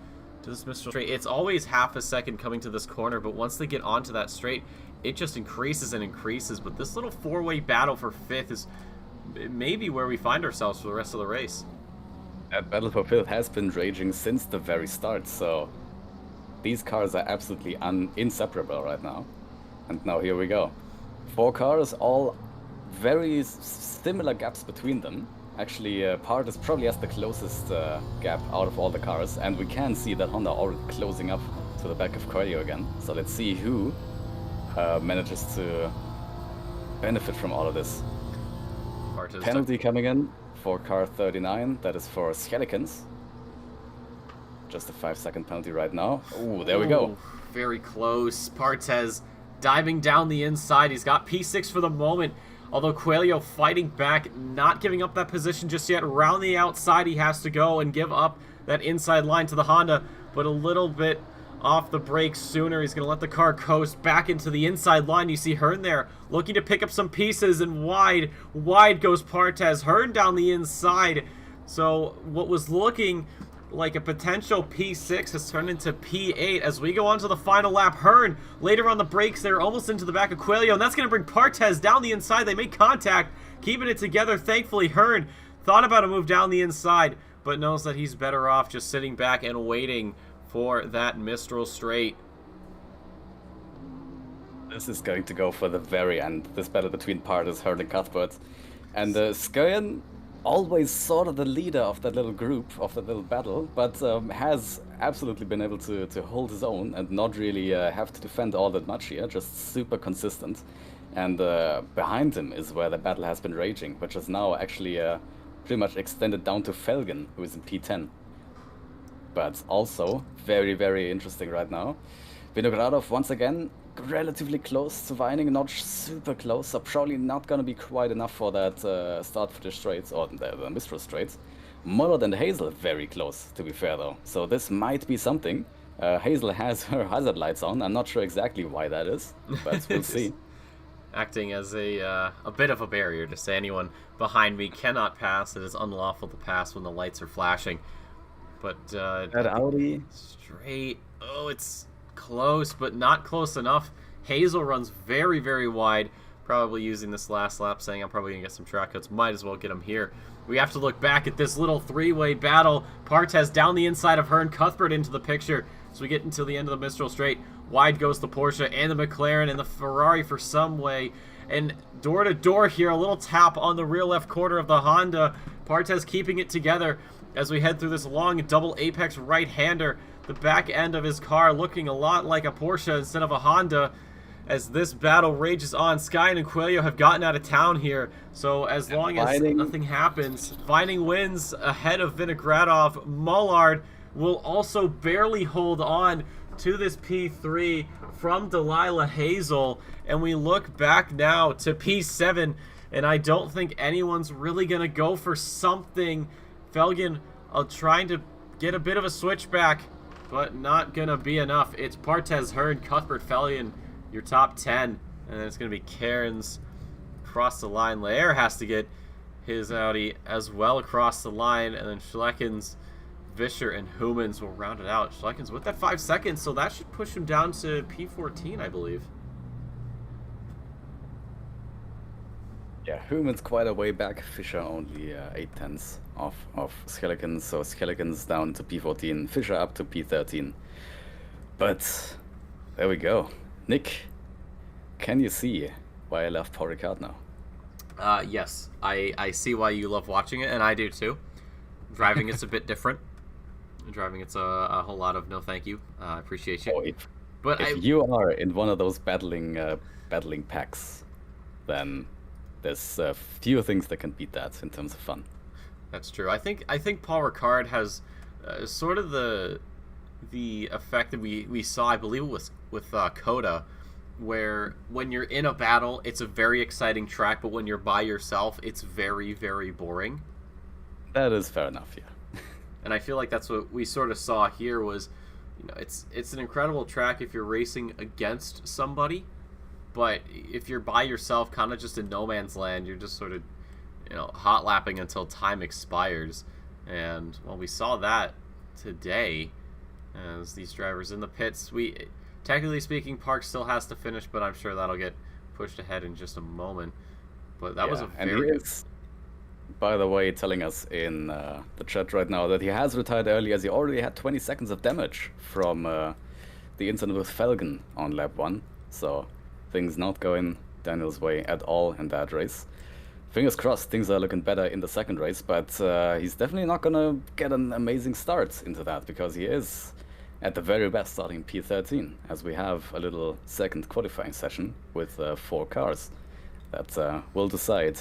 to this Mistral Straight. It's always half a second coming to this corner, but once they get onto that straight, it just increases and increases. But this little four-way battle for fifth is maybe where we find ourselves for the rest of the race. That battle for fifth has been raging since the very start, so these cars are absolutely inseparable right now. And now here we go. 4 cars, all very similar gaps between them. Actually, Part is probably has the closest gap out of all the cars, and we can see that Honda already closing up to the back of Coelho again. So let's see who manages to benefit from all of this. Penalty coming in for car 39, that is for Schelikens. Just a 5-second penalty right now. Ooh, there we go. Very close. Partez diving down the inside. He's got P6 for the moment. Although Coelho fighting back, not giving up that position just yet. Around the outside he has to go and give up that inside line to the Honda, but a little bit off the brakes sooner. He's going to let the car coast back into the inside line. You see Hearn there looking to pick up some pieces, and wide goes Partez. Hearn down the inside. So what was looking like a potential P6 has turned into P8 as we go on to the final lap. Hearn later on the brakes there, almost into the back of Coelho, and that's going to bring Partez down the inside. They make contact, keeping it together. Thankfully, Hearn thought about a move down the inside, but knows that he's better off just sitting back and waiting for that Mistral Straight. This is going to go for the very end. This battle between Partez, Hearn, and Cuthbert. And Skyen, always sort of the leader of that little group, of that little battle, but has absolutely been able to hold his own and not really have to defend all that much here, just super consistent. And behind him is where the battle has been raging, which is now actually pretty much extended down to Felgen, who is in P10. But also very, very interesting right now. Vinogradov once again relatively close to Vining, not super close, so probably not going to be quite enough for that start for the straights, or the Mistral straights. Muller and Hazel very close, to be fair though, so this might be something. Hazel has her hazard lights on. I'm not sure exactly why that is, but we'll see. Acting as a bit of a barrier to say anyone behind me cannot pass. It is unlawful to pass when the lights are flashing. But That Audi. straight. Oh, it's close, but not close enough. Hazel runs very, very wide. Probably using this last lap, saying I'm probably going to get some track cuts. Might as well get him here. We have to look back at this little three-way battle. Partez down the inside of Hearn. Cuthbert into the picture. So we get until the end of the Mistral Straight. Wide goes the Porsche and the McLaren and the Ferrari for some way. And door to door here, a little tap on the rear left quarter of the Honda. Partez keeping it together as we head through this long double apex right-hander. The back end of his car looking a lot like a Porsche instead of a Honda. As this battle rages on, Skyen and Coelho have gotten out of town here. So as long as nothing happens, Vining wins ahead of Vinogradov. Mullard will also barely hold on to this P3 from Delilah Hazel. And we look back now to P7, and I don't think anyone's really going to go for something. Felgen trying to get a bit of a switchback, but not going to be enough. It's Partez, Hearn, Cuthbert, Felgen, your top 10, and then it's going to be Cairns across the line. Lair has to get his Audi as well across the line, and then Schleckens, Vischer, and Humans will round it out. Schleckens with that 5 seconds, so that should push him down to P14, I believe. Yeah, Humans quite a way back. Fischer only 8/10 of Schleckens, so Schleckens down to P14, Fischer up to P13. But there we go. Nick, can you see why I love Paul Ricard now? Yes, I see why you love watching it, and I do too. Driving it's a bit different. Driving it's a whole lot of no thank you. I appreciate you. Oh, if you are in one of those battling packs, then there's few things that can beat that in terms of fun. That's true. I think Paul Ricard has sort of the effect that we saw, I believe it was with Coda, where when you're in a battle, it's a very exciting track, but when you're by yourself, it's very, very boring. That is fair enough, yeah. And I feel like that's what we sort of saw here was, it's an incredible track if you're racing against somebody, but if you're by yourself, kind of just in no man's land, you're just sort of, hot lapping until time expires. And, well, we saw that today as these drivers in the pits. Technically speaking, Park still has to finish, but I'm sure that'll get pushed ahead in just a moment. But that was a very... And he is, by the way, telling us in the chat right now that he has retired early as he already had 20 seconds of damage from the incident with Felgen on lap 1. So things not going Daniel's way at all in that race. Fingers crossed, things are looking better in the second race, but he's definitely not going to get an amazing start into that, because he is at the very best starting P13, as we have a little second qualifying session with 4 cars that will decide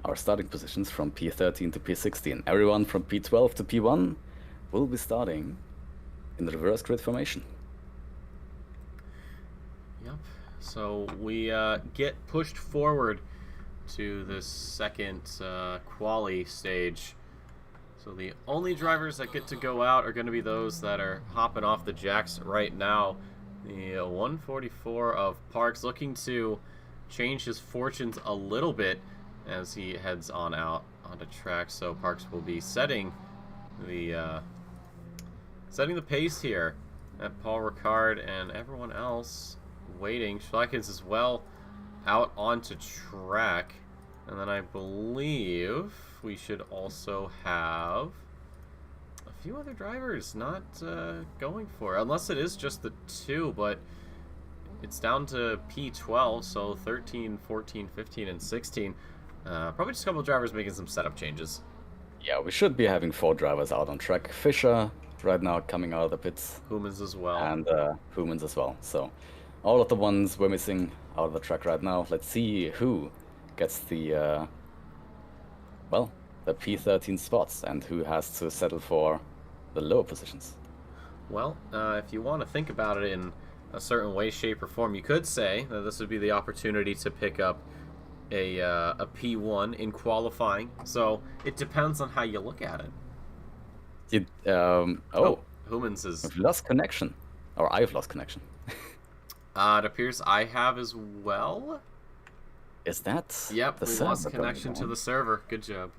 our starting positions from P13 to P16. Everyone from P12 to P1 will be starting in the reverse grid formation. Yep. So we get pushed forward to this second quali stage. So the only drivers that get to go out are going to be those that are hopping off the jacks right now. The 144 of Parks looking to change his fortunes a little bit as he heads on out onto track. So Parks will be setting the pace here at Paul Ricard and everyone else waiting. Schleckens as well out onto track. And then I believe we should also have a few other drivers not going for it, unless it is just the 2, but it's down to P12, so 13, 14, 15, and 16. Probably just a couple of drivers making some setup changes. Yeah, we should be having 4 drivers out on track. Fischer right now coming out of the pits. Humans as well. And Humans as well. So all of the ones we're missing out of the track right now. Let's see who gets the the P13 spots and who has to settle for the lower positions. Well, if you want to think about it in a certain way, shape, or form, you could say that this would be the opportunity to pick up a P1 in qualifying. So it depends on how you look at it. Humans is... We've lost connection. Or I've lost connection. It appears I have as well. Is that... Yep, we lost connection to the server. Good job.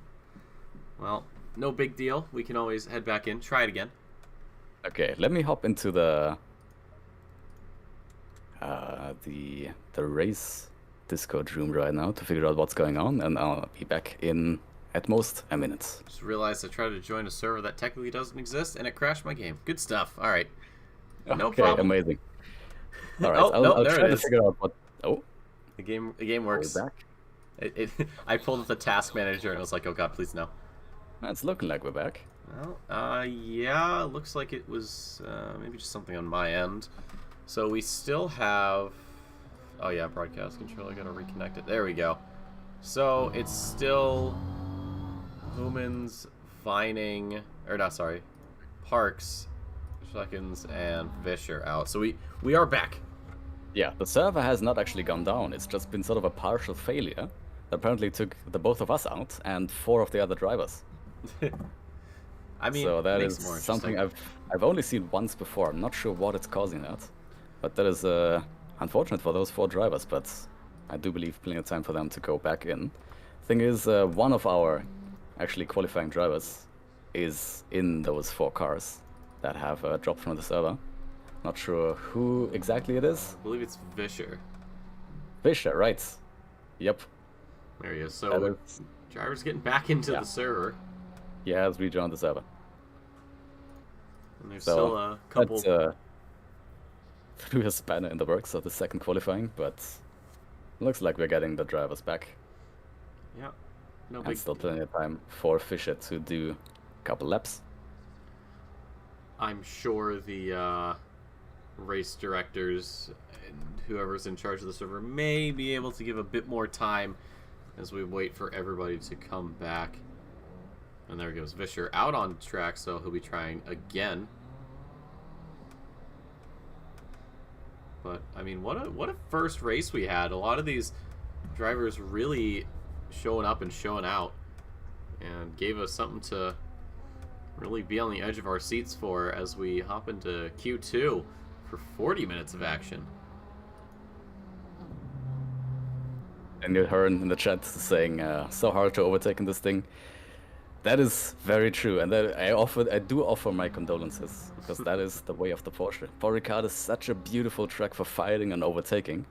Well, no big deal. We can always head back in. Try it again. Okay, let me hop into the race Discord room right now to figure out what's going on, and I'll be back in at most a minute. Just realized I tried to join a server that technically doesn't exist, and it crashed my game. Good stuff. All right. No problem. Amazing. All right, Oh, I'll try to figure out what... Oh. The game works. We're back. I pulled up the task manager, and I was like, oh god, please no. It's looking like we're back. Well, yeah, looks like it was maybe just something on my end. So we still have... Oh yeah, broadcast controller, gotta reconnect it. There we go. So it's still Humans, Vining, or not, sorry, Parks, Schleckens, and Vischer out. So we are back. Yeah, the server has not actually gone down. It's just been sort of a partial failure that apparently took the both of us out and 4 of the other drivers. I mean, so that is something I've only seen once before. I'm not sure what it's causing that, but that is unfortunate for those 4 drivers. But I do believe plenty of time for them to go back in. Thing is, one of our actually qualifying drivers is in those 4 cars that have dropped from the server. Not sure who exactly it is. I believe it's Vischer. Vischer, right? Yep. There he is. So driver's getting back into the server. Yeah, has rejoined the server. And there's still a couple... threw a spanner in the works of the second qualifying, but looks like we're getting the drivers back. Yeah. No big... And still plenty of time for Vischer to do a couple laps. I'm sure the race directors and whoever's in charge of the server may be able to give a bit more time as we wait for everybody to come back. And there goes Vischer out on track, so he'll be trying again. But I mean, what a first race we had. A lot of these drivers really showing up and showing out, and gave us something to really be on the edge of our seats for as we hop into Q2 for 40 minutes of action. And you heard in the chat saying, so hard to overtake in this thing. That is very true, and that I do offer my condolences, because that is the way of the Porsche. Ricard is such a beautiful track for fighting and overtaking,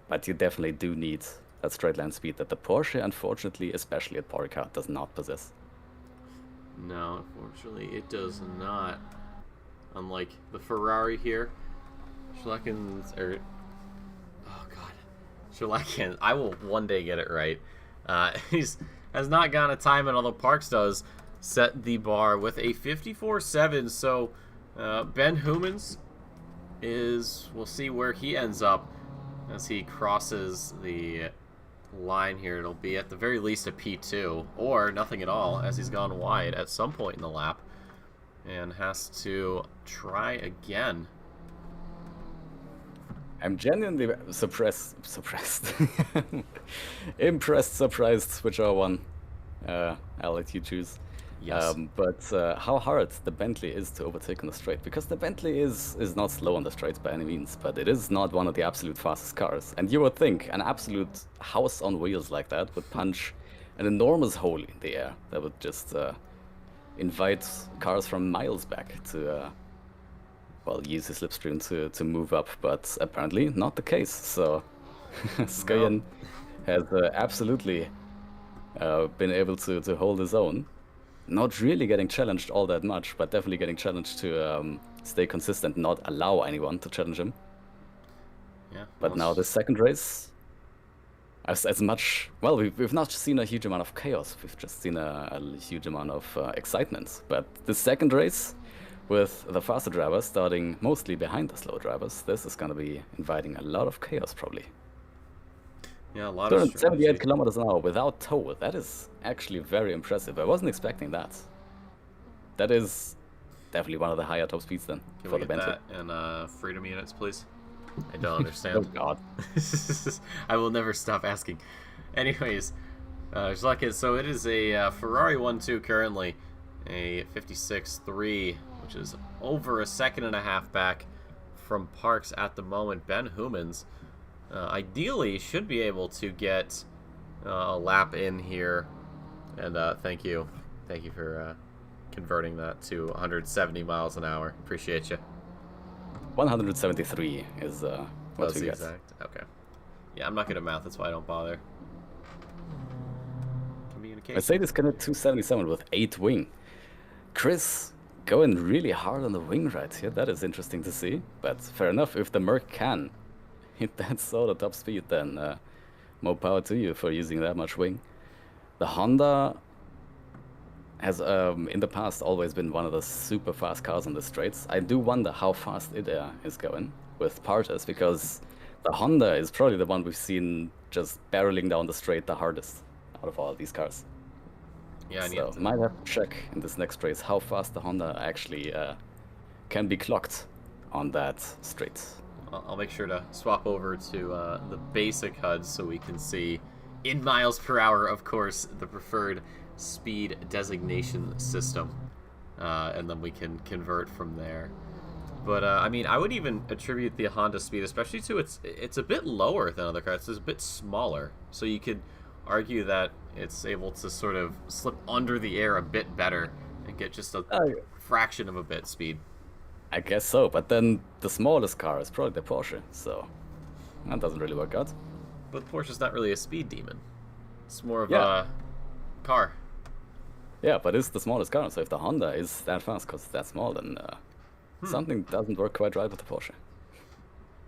but you definitely do need that straight line speed that the Porsche, unfortunately, especially at Ricard, does not possess. No, unfortunately, it does not. Unlike the Ferrari here, Schleckens, or... Oh, God. Schleckens, I will one day get it right. Has not gotten a time, and although Parks does set the bar with a 54.7, so Ben Humans we'll see where he ends up as he crosses the line here. It'll be at the very least a P2, or nothing at all, as he's gone wide at some point in the lap and has to try again. I'm genuinely impressed, surprised, whichever one I'll let you choose. Yes. But how hard the Bentley is to overtake on the straight, because the Bentley is not slow on the straights by any means, but it is not one of the absolute fastest cars. And you would think an absolute house on wheels like that would punch an enormous hole in the air that would just invite cars from miles back to use the slipstream to move up, but apparently not the case. So Skuyen has absolutely been able to hold his own. Not really getting challenged all that much, but definitely getting challenged to stay consistent, not allow anyone to challenge him. Yeah. But now the second race, as much, well, we've not seen a huge amount of chaos. We've just seen a huge amount of excitement. But the second race, with the faster drivers starting mostly behind the slow drivers, this is going to be inviting a lot of chaos, probably. Yeah, a lot of 78 kilometers an hour without tow. That is actually very impressive. I wasn't expecting that. That is definitely one of the higher top speeds then for the Bentley. Can we get that in freedom units, please? I don't understand. Oh, God. I will never stop asking. Anyways, so it is a Ferrari 1-2 currently. A 56.3 which is over a second and a half back from Parks at the moment. Ben Humans ideally should be able to get a lap in here, and thank you for converting that to 170 miles an hour. Appreciate you. 173 is what you get. Exact. Okay. Yeah, I'm not good at math, that's why I don't bother. Communication. Mercedes can hit 277 with 8 wing. Chris going really hard on the wing right here. That is interesting to see. But fair enough, if the Merc can hit that sort of top speed, then more power to you for using that much wing. The Honda has in the past always been one of the super fast cars on the straights. I do wonder how fast it is going with Partas, because the Honda is probably the one we've seen just barreling down the straight the hardest out of all these cars. Yeah, so might have to check in this next race how fast the Honda actually can be clocked on that straight. I'll make sure to swap over to the basic HUD so we can see in miles per hour, of course, the preferred speed designation system, and then we can convert from there. But I mean, I would even attribute the Honda speed, especially to it's a bit lower than other cars. It's a bit smaller, so you could argue that it's able to sort of slip under the air a bit better and get just a fraction of a bit speed. I guess so, but then the smallest car is probably the Porsche, so that doesn't really work out. But the Porsche's not really a speed demon. It's more of a car. Yeah, but it's the smallest car, so if the Honda is that fast because it's that small, then something doesn't work quite right with the Porsche.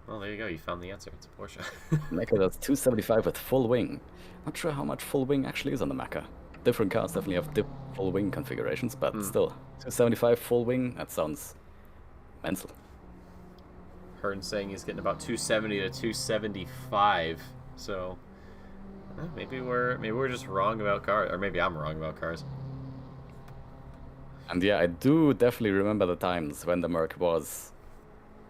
Well, there you go. You found the answer. It's a Porsche. Mecha does 275 with full wing. Not sure how much full wing actually is on the Mecha. Different cars definitely have full wing configurations, but still, 275 full wing, that sounds mental. Hearn saying he's getting about 270 to 275, so maybe we're just wrong about cars, or maybe I'm wrong about cars. And yeah, I do definitely remember the times when the Merc was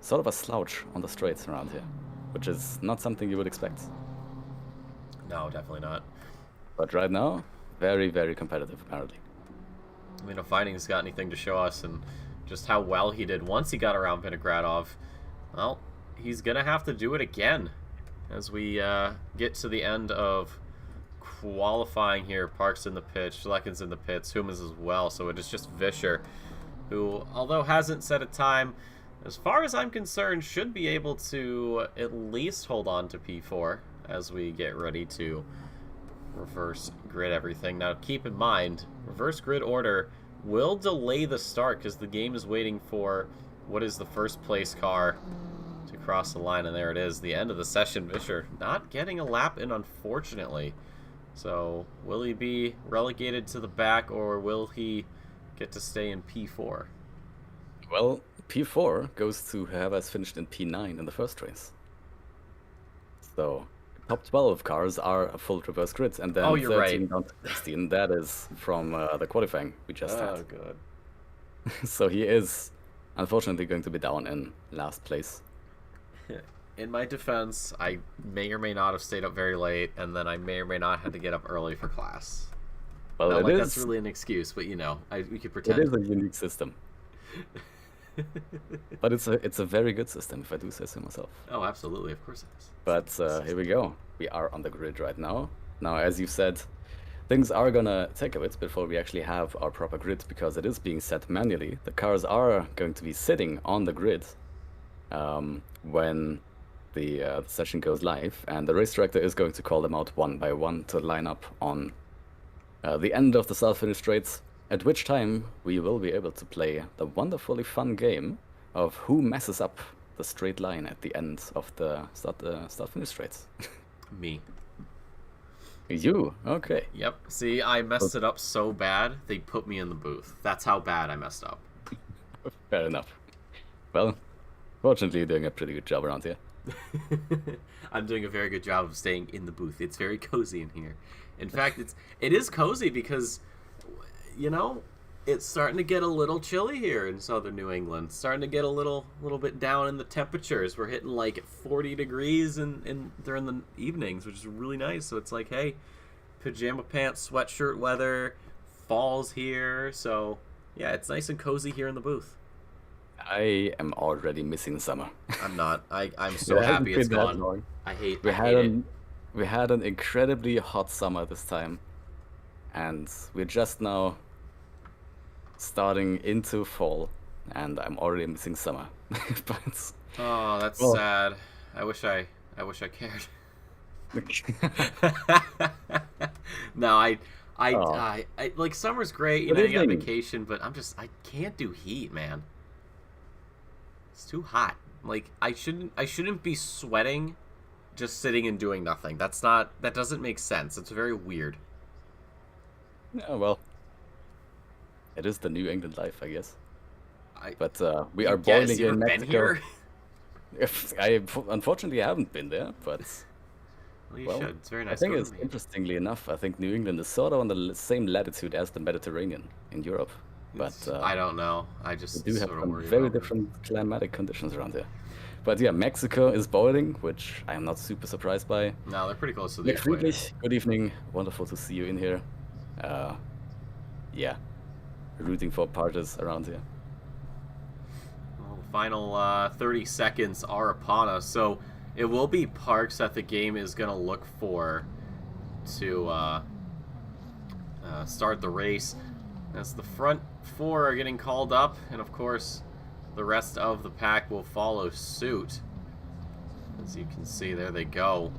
sort of a slouch on the straights around here, which is not something you would expect. No, definitely not. But right now, very, very competitive, apparently. I mean, if Finding's got anything to show us, and just how well he did once he got around Vinogradov, well, he's gonna have to do it again as we get to the end of qualifying here. Parks in the pit, Schlecken's in the pits, Humans as well, so it is just Vischer, who, although hasn't set a time, as far as I'm concerned, should be able to at least hold on to P4 as we get ready to reverse grid everything. Now, keep in mind, reverse grid order will delay the start because the game is waiting for what is the first place car to cross the line, and there it is, the end of the session. Vischer not getting a lap in, unfortunately. So will he be relegated to the back, or will he get to stay in P4? Well, P4 goes to whoever's finished in P9 in the first race. So top 12 cars are a full reverse grid, and then 13 down to 16, that is from the qualifying we just had. Oh, good. So he is unfortunately going to be down in last place. In my defense, I may or may not have stayed up very late, and then I may or may not have to get up early for class. Well, not like that's really an excuse, but you know, we could pretend. It is a unique system. But it's a very good system, if I do say so myself. Oh, absolutely, of course it is. But here we go. We are on the grid right now. Now, as you said, things are gonna take a bit before we actually have our proper grid, because it is being set manually. The cars are going to be sitting on the grid when the session goes live, and the race director is going to call them out one by one to line up on the end of the start-finish straights, at which time we will be able to play the wonderfully fun game of who messes up the straight line at the end of the start-finish straights. Me. You? Okay. Yep. See, I messed it up so bad, they put me in the booth. That's how bad I messed up. Fair enough. Well, fortunately, you're doing a pretty good job around here. I'm doing a very good job of staying in the booth. It's very cozy in here. In fact, it is cozy because, you know, it's starting to get a little chilly here in southern New England. It's starting to get a little bit down in the temperatures. We're hitting like 40 degrees during the evenings, which is really nice. So it's like, hey, pajama pants, sweatshirt weather, fall's here. So yeah, it's nice and cozy here in the booth. I am already missing summer. I'm not. I'm so happy it's gone. I hate it. We had an incredibly hot summer this time, and we're just now starting into fall, and I'm already missing summer. But oh, that's sad. I wish I cared. No, I like summer's great, you know, you got vacation, but I can't do heat, man. It's too hot. Like I shouldn't be sweating just sitting and doing nothing. That doesn't make sense. It's very weird. Yeah, well, it is the New England life, I guess. But we are boiling here in Mexico. I unfortunately haven't been there, but well, you should. It's very nice. I think it's interestingly enough. I think New England is sort of on the same latitude as the Mediterranean in Europe. But I don't know. I just do have some very different climatic conditions around here. But yeah, Mexico is boiling, which I am not super surprised by. No, they're pretty close to the equator. Good evening. Wonderful to see you in here. Yeah, rooting for parties around here. Well, the final 30 seconds are upon us, so it will be Parks that the game is going to look for to start the race. As the front four are getting called up, and of course the rest of the pack will follow suit. As you can see, there they go.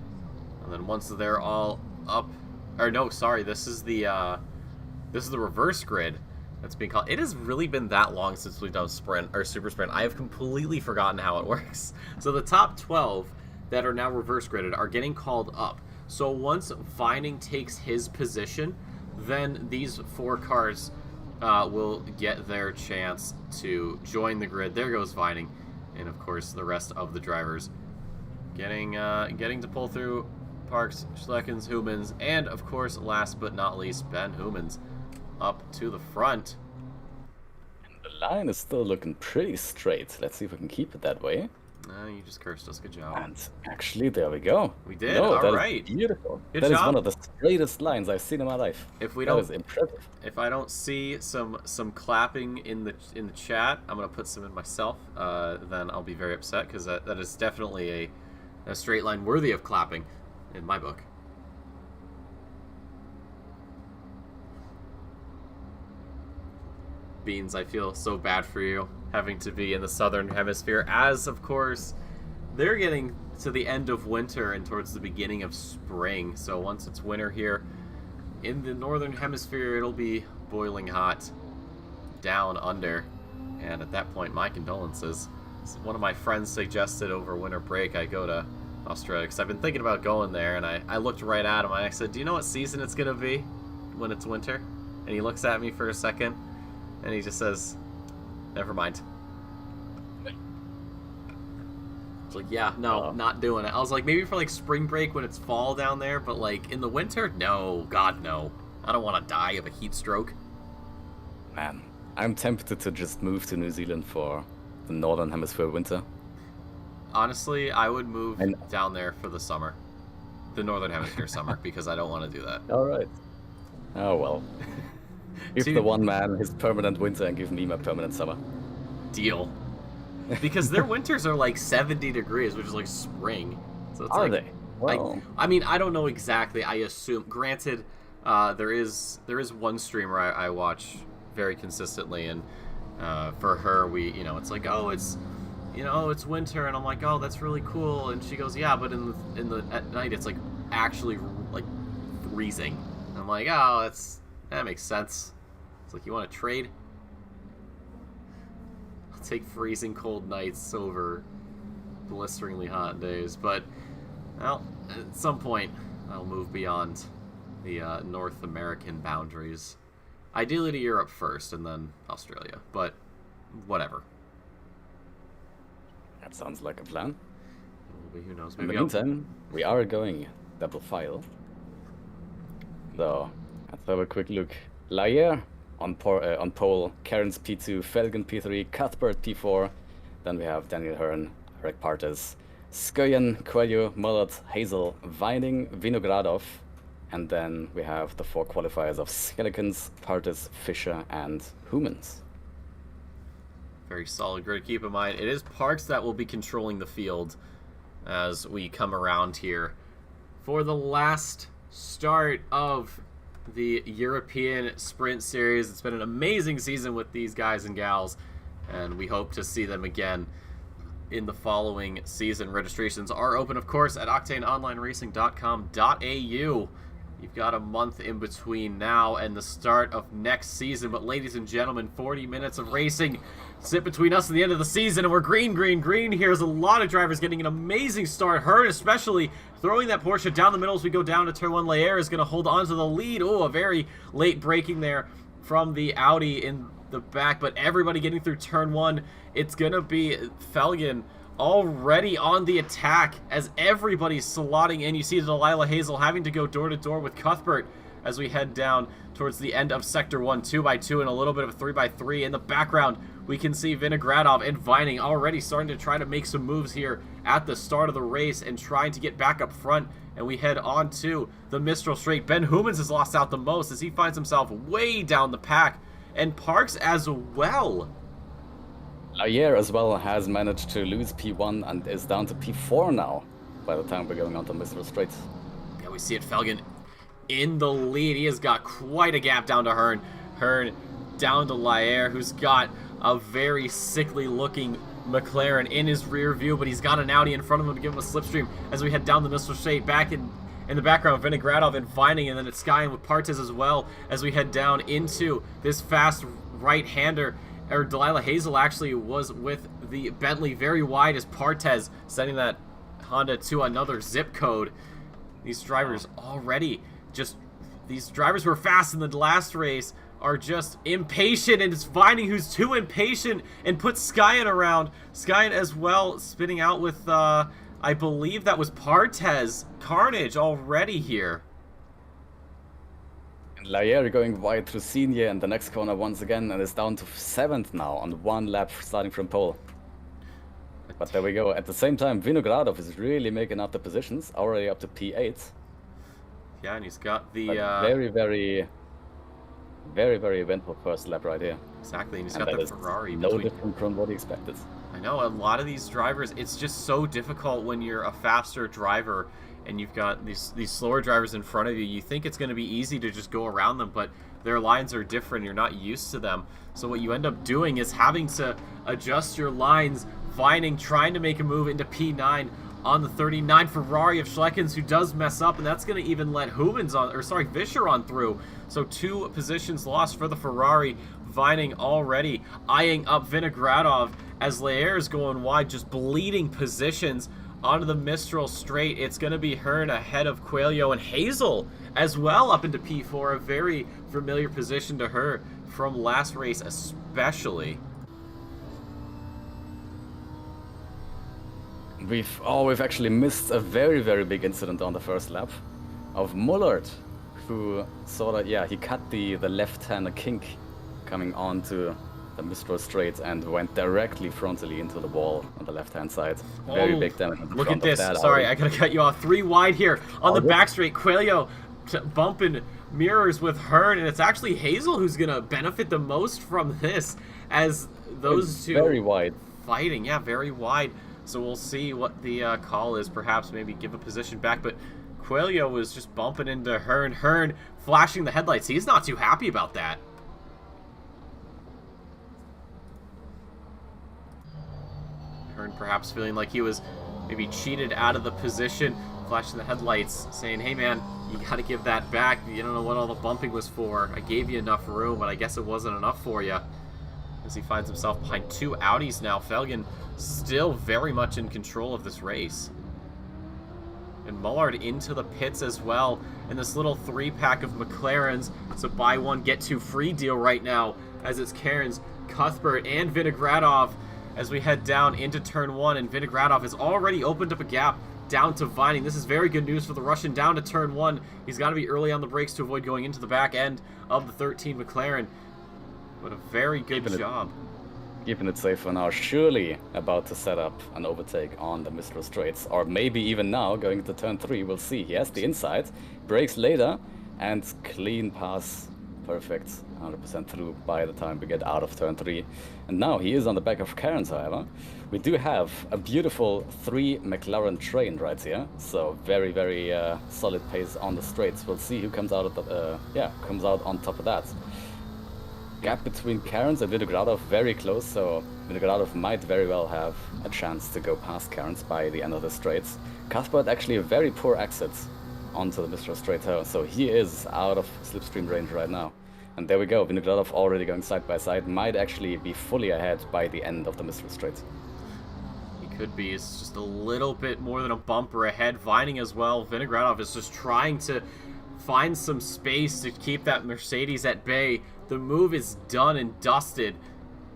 And then once they're all up, or no, sorry, this is the reverse grid that's being called. It has really been that long since we've done sprint or super sprint. I have completely forgotten how it works. So the top 12 that are now reverse gridded are getting called up. So once Vining takes his position, then these 4 cars will get their chance to join the grid. There goes Vining, and of course the rest of the drivers getting to pull through. Parks, Schleckens, Humans, and of course, last but not least, Ben Humans up to the front. And the line is still looking pretty straight. Let's see if we can keep it that way. You just cursed us. Good job. And actually, there we go. We did. All right. Beautiful. Good job. That is one of the straightest lines I've seen in my life. If we that is impressive. If I don't see some clapping in the chat, I'm gonna put some in myself. Then I'll be very upset because that is definitely a straight line worthy of clapping in my book. Beans, I feel so bad for you having to be in the southern hemisphere, as of course they're getting to the end of winter and towards the beginning of spring. So once it's winter here in the northern hemisphere, it'll be boiling hot down under, and at that point, my condolences. One of my friends suggested over winter break I go to Australia because I've been thinking about going there, and I looked right at him and I said, do you know what season it's gonna be when it's winter? And he looks at me for a second and he just says, never mind. It's like, yeah, no, not doing it. I was like, maybe for like spring break when it's fall down there, but like in the winter, no, God no. I don't want to die of a heat stroke. Man, I'm tempted to just move to New Zealand for the northern hemisphere winter. Honestly, I would move down there for the summer. The northern hemisphere summer, because I don't want to do that. Alright. Oh well. Give the one man his permanent winter and give me my permanent summer. Deal. Because their winters are like 70 degrees, which is like spring. So it's they? Well, I mean, I don't know exactly. I assume. Granted, there is one streamer I watch very consistently, and for her, it's like, oh, it's winter, and I'm like, oh, that's really cool, and she goes, yeah, but at night it's like actually like freezing. And I'm like, oh, that makes sense. It's like, you want to trade? I'll take freezing cold nights over blisteringly hot days, but well, at some point I'll move beyond the North American boundaries. Ideally to Europe first, and then Australia, but whatever. That sounds like a plan. Who knows? Maybe in the meantime, we are going double file. So, let's have a quick look. Layer on pole, Cairns P2, Felgen P3, Cuthbert P4. Then we have Daniel Hearn, Rick Partes, Skoyan, Coelho, Mullet, Hazel, Vining, Vinogradov. And then we have the 4 qualifiers of Skeletons, Partes, Fischer, and Humans. Very solid grid. Keep in mind, it is Parks that will be controlling the field as we come around here for the last start of the European Sprint Series. It's been an amazing season with these guys and gals, and we hope to see them again in the following season. Registrations are open, of course, at octaneonlineracing.com.au. You've got a month in between now and the start of next season. But ladies and gentlemen, 40 minutes of racing sit between us and the end of the season. And we're green, green, green. Here's a lot of drivers getting an amazing start. Hurd especially throwing that Porsche down the middle as we go down to turn 1. Lair is going to hold on to the lead. Oh, a very late braking there from the Audi in the back. But everybody getting through turn 1. It's going to be Felgen already on the attack as everybody's slotting in. You see Delilah Hazel having to go door to door with Cuthbert as we head down towards the end of Sector 1, 2x2 and a little bit of a 3x3. In the background, we can see Vinogradov and Vining already starting to try to make some moves here at the start of the race and trying to get back up front. And we head on to the Mistral Straight. Ben Humans has lost out the most as he finds himself way down the pack, and Parks as well. Layer as well has managed to lose P1 and is down to P4 now by the time we're going on to Mistral Straight. Yeah, we see it, Felgen in the lead. He has got quite a gap down to Hearn. Hearn down to Laer, who's got a very sickly looking McLaren in his rear view, but he's got an Audi in front of him to give him a slipstream as we head down the Mistral Straight. Back in the background, Vinogradov and Vining, and then it's Skying with Partes as well as we head down into this fast right-hander. Or Delilah Hazel actually was with the Bentley very wide as Partes sending that Honda to another zip code. These drivers already these drivers who were fast in the last race are just impatient, and it's Vining who's too impatient and puts Skyen around. Skyen as well spinning out with, I believe that was Partes. Carnage already here. Layer going wide through Senior in the next corner once again and is down to 7th now on 1 lap starting from pole. But there we go. At the same time, Vinogradov is really making up the positions, already up to P8. Yeah, and he's got the... very, very eventful first lap right here. Exactly, and he's got the Ferrari. No different from what he expected. I know, a lot of these drivers, it's just so difficult when you're a faster driver and you've got these slower drivers in front of you. You think it's going to be easy to just go around them, but their lines are different. You're not used to them. So what you end up doing is having to adjust your lines. Vining trying to make a move into P9 on the 39 Ferrari of Schleckens, who does mess up, and that's going to even let Vischer on through. So 2 positions lost for the Ferrari. Vining already eyeing up Vinogradov as Laer is going wide, just bleeding positions onto the Mistral Straight. It's going to be Hearn ahead of Coelho, and Hazel as well up into P4, a very familiar position to her from last race especially. We've actually missed a very, very big incident on the first lap of Mullard, who sort of, he cut the left-hander kink coming onto the Mistral Straight and went directly frontally into the wall on the left-hand side. Very big damage. Look at this. Sorry, I gotta cut you off. 3 wide here on the back straight. Coelho bumping mirrors with Hearn, and it's actually Hazel who's gonna benefit the most from this, as those two very wide fighting. Yeah, very wide. So we'll see what the call is. Perhaps maybe give a position back, but Coelho was just bumping into Hearn. Hearn flashing the headlights. He's not too happy about that. Hearn perhaps feeling like he was maybe cheated out of the position, flashing the headlights, saying, hey man, you gotta give that back. You don't know what all the bumping was for. I gave you enough room, but I guess it wasn't enough for you. As he finds himself behind 2 Audis now. Felgen still very much in control of this race. And Mullard into the pits as well. And this little 3-pack of McLarens. It's a buy one, get 2 free deal right now, as it's Cairns, Cuthbert, and Vinogradov as we head down into turn 1. And Vinogradov has already opened up a gap down to Vining. This is very good news for the Russian down to turn 1. He's got to be early on the brakes to avoid going into the back end of the 13 McLaren. But a very good job. Keeping it safe for now. Surely about to set up an overtake on the Mistral Straights. Or maybe even now, going to turn 3. We'll see. He has the inside. Brakes later. And clean pass perfect, 100% through by the time we get out of turn 3. And now he is on the back of Cairns, however. We do have a beautiful 3 McLaren train right here, so very, very solid pace on the straights. We'll see who comes out of the, comes out on top of that. Gap between Cairns and Vinogradov very close, so Vinogradov might very well have a chance to go past Cairns by the end of the straights. Cuthbert actually a very poor exit onto the Mistral Straight here, so he is out of slipstream range right now. And there we go, Vinogradov already going side by side, might actually be fully ahead by the end of the Mistral Straight. He could be, it's just a little bit more than a bumper ahead. Vining as well, Vinogradov is just trying to find some space to keep that Mercedes at bay. The move is done and dusted.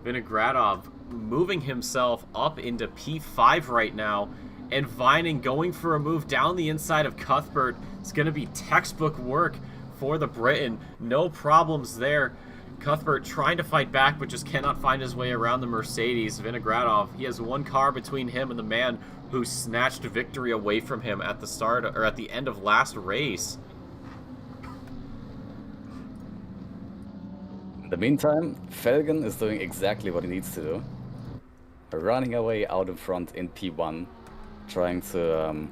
Vinogradov moving himself up into P5 right now, and Vining going for a move down the inside of Cuthbert. It's going to be textbook work for the Briton. No problems there. Cuthbert trying to fight back, but just cannot find his way around the Mercedes. Vinogradov, he has one car between him and the man who snatched victory away from him at the start, or at the end of last race. In the meantime, Felgen is doing exactly what he needs to do. Running away out in front in P1, trying to,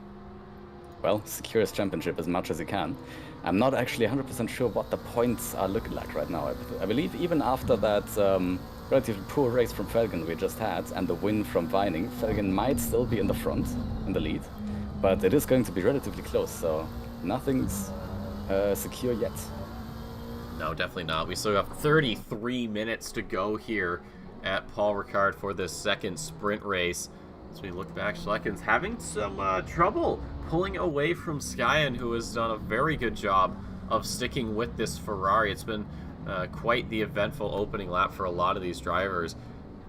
well, secure his championship as much as he can. I'm not actually 100% sure what the points are looking like right now. I believe even after that relatively poor race from Felgen we just had, and the win from Vining, Felgen might still be in the front, in the lead. But it is going to be relatively close, so nothing's secure yet. No, definitely not. We still have 33 minutes to go here at Paul Ricard for this second sprint race. As we look back, Schlecken's having some trouble pulling away from Skyen, who has done a very good job of sticking with this Ferrari. It's been quite the eventful opening lap for a lot of these drivers,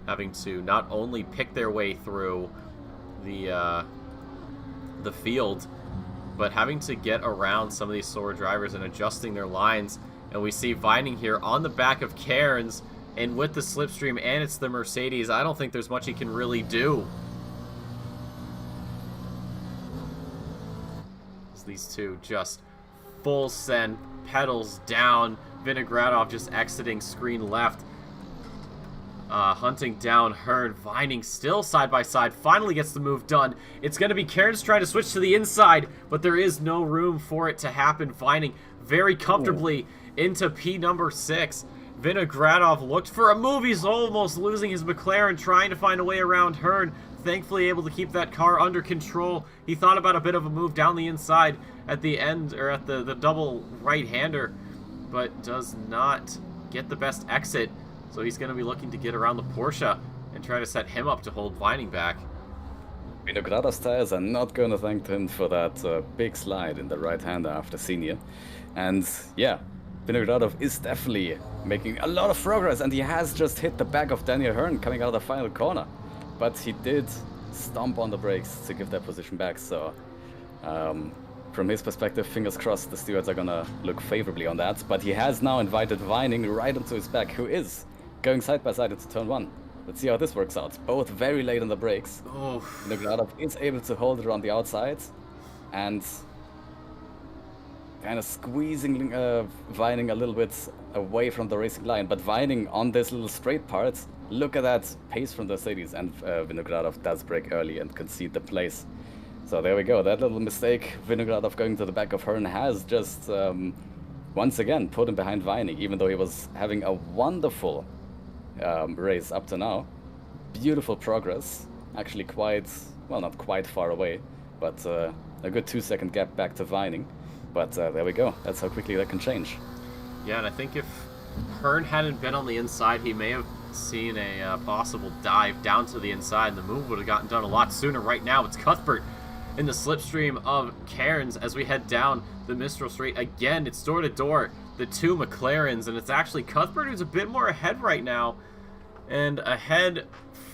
having to not only pick their way through the field, but having to get around some of these slower drivers and adjusting their lines. And we see Vining here on the back of Cairns, and with the slipstream, and it's the Mercedes, I don't think there's much he can really do. These two just full send, pedals down. Vinogradov just exiting screen left. Hunting down Hearn. Vining still side by side. Finally gets the move done. It's going to be Cairns trying to switch to the inside, but there is no room for it to happen. Vining very comfortably into P number 6. Vinogradov looked for a move. He's almost losing his McLaren, trying to find a way around Hearn. Thankfully able to keep that car under control. He thought about a bit of a move down the inside at the end, or at the double right-hander, but does not get the best exit. So he's going to be looking to get around the Porsche and try to set him up to hold Vining back. Vinogradov's tires are not going to thank him for that big slide in the right-hander after senior. And yeah, Vinogradov is definitely making a lot of progress, and he has just hit the back of Daniel Hearn coming out of the final corner. But he did stomp on the brakes to give that position back, so from his perspective, fingers crossed the stewards are gonna look favorably on that. But he has now invited Vining right onto his back, who is going side by side into turn 1. Let's see how this works out. Both very late on the brakes. Vinogradov is able to hold it around the outside, and kind of squeezing Vining a little bit away from the racing line. But Vining on this little straight part, look at that pace from the Mercedes, and Vinogradov does brake early and concede the place. So there we go, that little mistake, Vinogradov going to the back of Hearn, has just once again put him behind Vining, even though he was having a wonderful race up to now. Beautiful progress, actually quite, well, not quite far away, but a good 2-second gap back to Vining. But there we go, that's how quickly that can change. Yeah, and I think if Hearn hadn't been on the inside, he may have seen a possible dive down to the inside, and the move would have gotten done a lot sooner. Right now, it's Cuthbert in the slipstream of Cairns as we head down the Mistral Straight. Again, it's door to door, the two McLarens, and it's actually Cuthbert who's a bit more ahead right now, and ahead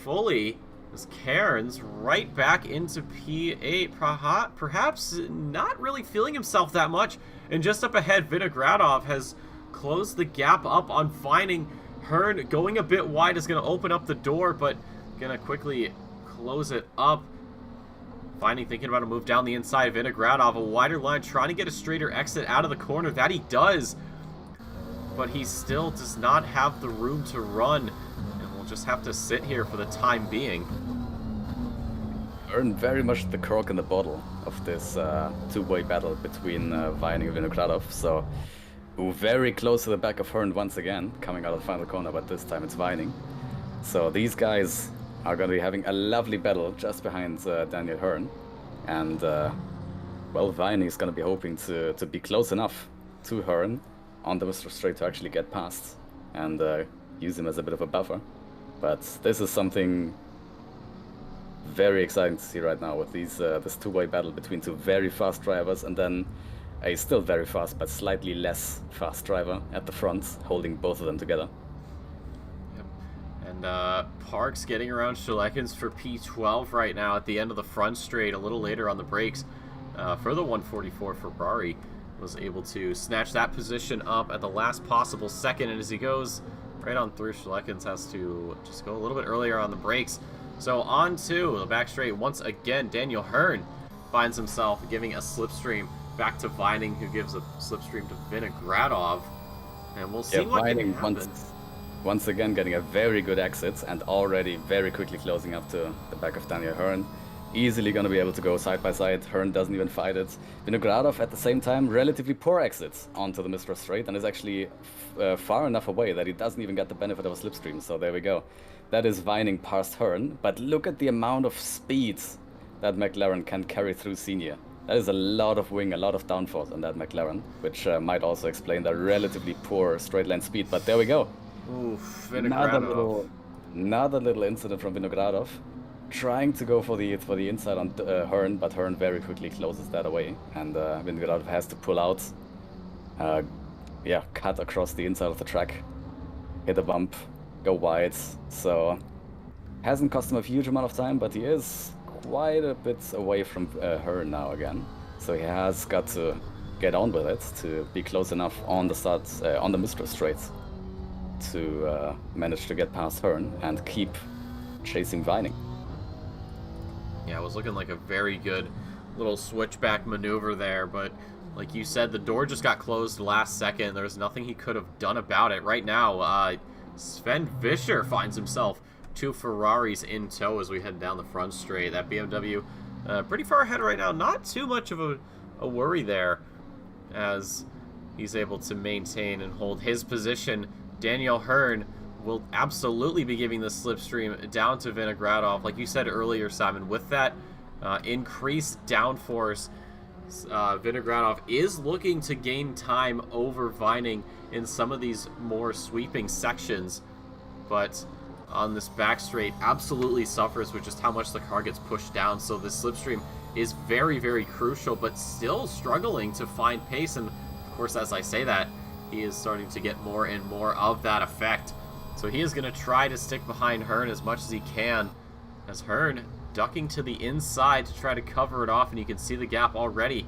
fully is Cairns right back into P8, perhaps not really feeling himself that much. And just up ahead, Vinogradov has closed the gap up on Vining. Hearn going a bit wide is going to open up the door, but going to quickly close it up. Vining thinking about a move down the inside. Vinogradov, a wider line, trying to get a straighter exit out of the corner. That he does. but he still does not have the room to run, and will just have to sit here for the time being. Earn very much the cork in the bottle of this two-way battle between Vining and Vinogradov. So very close to the back of Hearn once again, coming out of the final corner, but this time it's Vining. So these guys are going to be having a lovely battle just behind Daniel Hearn. And, well, Vining is going to be hoping to be close enough to Hearn on the Mr. Straight to actually get past and use him as a bit of a buffer. But this is something very exciting to see right now with this two-way battle between two very fast drivers, and then a still very fast but slightly less fast driver at the front, holding both of them together. Yep. And Parks getting around Schleckens for P12 right now at the end of the front straight, a little later on the brakes for the 144 Ferrari. Was able to snatch that position up at the last possible second, and as he goes right on through, Schleckens has to just go a little bit earlier on the brakes. So on to the back straight once again. Daniel Hearn finds himself giving a slipstream back to Vining, who gives a slipstream to Vinogradov, and we'll see what can happen. Once again getting a very good exit and already very quickly closing up to the back of Daniel Hearn. Easily going to be able to go side by side. Hearn doesn't even fight it. Vinogradov at the same time relatively poor exits onto the Mr. Straight and is actually far enough away that he doesn't even get the benefit of a slipstream. So there we go. That is Vining past Hearn, but look at the amount of speed that McLaren can carry through Senior. That is a lot of wing, a lot of downforce on that McLaren, which might also explain the relatively poor straight line speed, but there we go. Oof, Vinogradov. Another little incident from Vinogradov, trying to go for the inside on Hearn, but Hearn very quickly closes that away, and Vinogradov has to pull out, cut across the inside of the track, hit a bump, go wide, so hasn't cost him a huge amount of time, but he is quite a bit away from Hearn now again, so he has got to get on with it to be close enough on the start on the Mr. Straight to manage to get past Hearn and keep chasing Vining. Yeah, it was looking like a very good little switchback maneuver there, but like you said, the door just got closed last second. There's nothing he could have done about it. Right now, Sven Vischer finds himself two Ferraris in tow as we head down the front straight. That BMW pretty far ahead right now. Not too much of a worry there as he's able to maintain and hold his position. Daniel Hearn will absolutely be giving the slipstream down to Vinogradov. Like you said earlier, Simon, with that increased downforce, Vinogradov is looking to gain time over Vining in some of these more sweeping sections, but on this back straight absolutely suffers with just how much the car gets pushed down. So this slipstream is very, very crucial, but still struggling to find pace. And of course, as I say that, he is starting to get more and more of that effect. So he is going to try to stick behind Hearn as much as he can, as Hearn ducking to the inside to try to cover it off, and you can see the gap already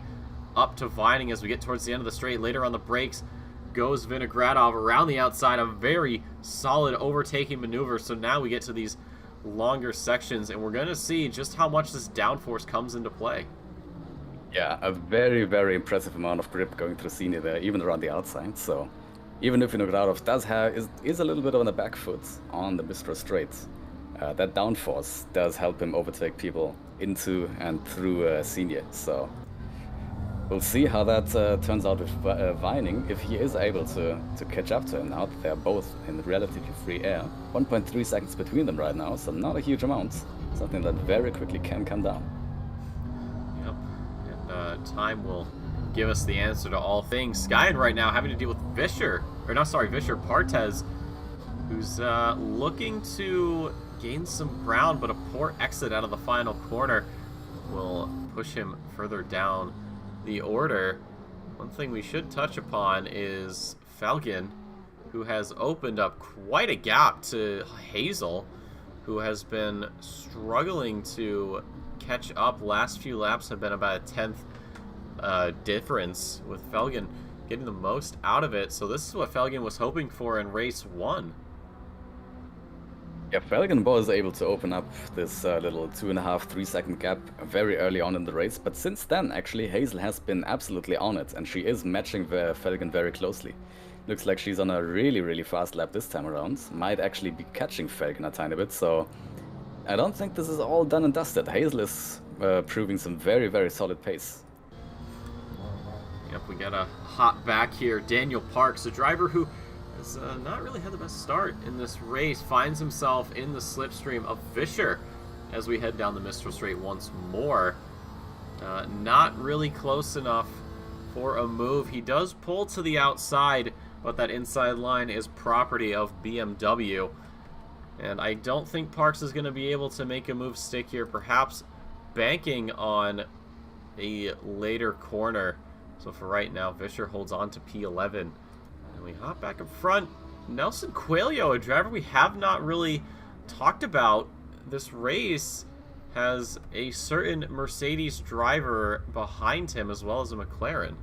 up to Vining as we get towards the end of the straight. Later on the brakes goes Vinogradov around the outside, a very solid overtaking maneuver. So now we get to these longer sections, and we're going to see just how much this downforce comes into play. Yeah, a very, very impressive amount of grip going through Senior there, even around the outside. So even if Vinogradov is a little bit on the back foot on the Bistro Straight, that downforce does help him overtake people into and through Senior. So we'll see how that turns out with Vining, if he is able to catch up to him now that they're both in relatively free air. 1.3 seconds between them right now, so not a huge amount. Something that very quickly can come down. Yep, and time will give us the answer to all things. Skyen right now having to deal with Vischer Partez, who's looking to gain some ground, but a poor exit out of the final corner will push him further down the order. One thing we should touch upon is Felgen, who has opened up quite a gap to Hazel, who has been struggling to catch up. Last few laps have been about a 10th difference, with Felgen getting the most out of it. So this is what Felgen was hoping for in race 1. Yeah, Felgen was able to open up this little 2.5-3 second gap very early on in the race, but since then actually Hazel has been absolutely on it, and she is matching Felgen very closely. Looks like she's on a really, really fast lap this time around. Might actually be catching Falcon a tiny bit, so I don't think this is all done and dusted. Hazel is proving some very, very solid pace. Yep, we got a hot back here. Daniel Parks, a driver who has not really had the best start in this race, finds himself in the slipstream of Fischer as we head down the Mistral Straight once more. Not really close enough for a move. He does pull to the outside, but that inside line is property of BMW. And I don't think Parks is going to be able to make a move stick here, perhaps banking on a later corner. So for right now, Fischer holds on to P11. And we hop back up front. Nelson Coelho, a driver we have not really talked about this race, has a certain Mercedes driver behind him as well as a McLaren.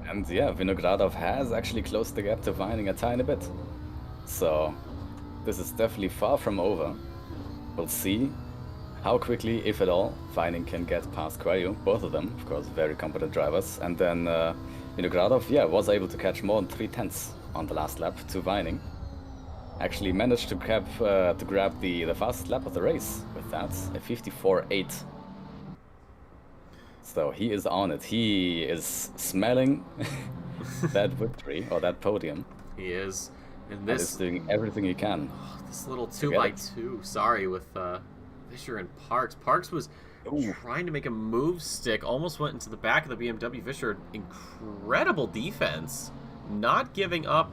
And yeah, Vinogradov has actually closed the gap to Vining a tiny bit. So this is definitely far from over. We'll see how quickly, if at all, Vining can get past Coelho. Both of them, of course, very competent drivers. And then Vinogradov, yeah, was able to catch more than 3/10 on the last lap to Vining. Actually managed to grab the fastest lap of the race with that, a 54.8. So he is on it. He is smelling that victory or that podium. He is. And this is doing everything he can. This little 2x2, sorry, with Fischer and Parks. Parks was trying to make a move stick, almost went into the back of the BMW. Fischer, incredible defense, not giving up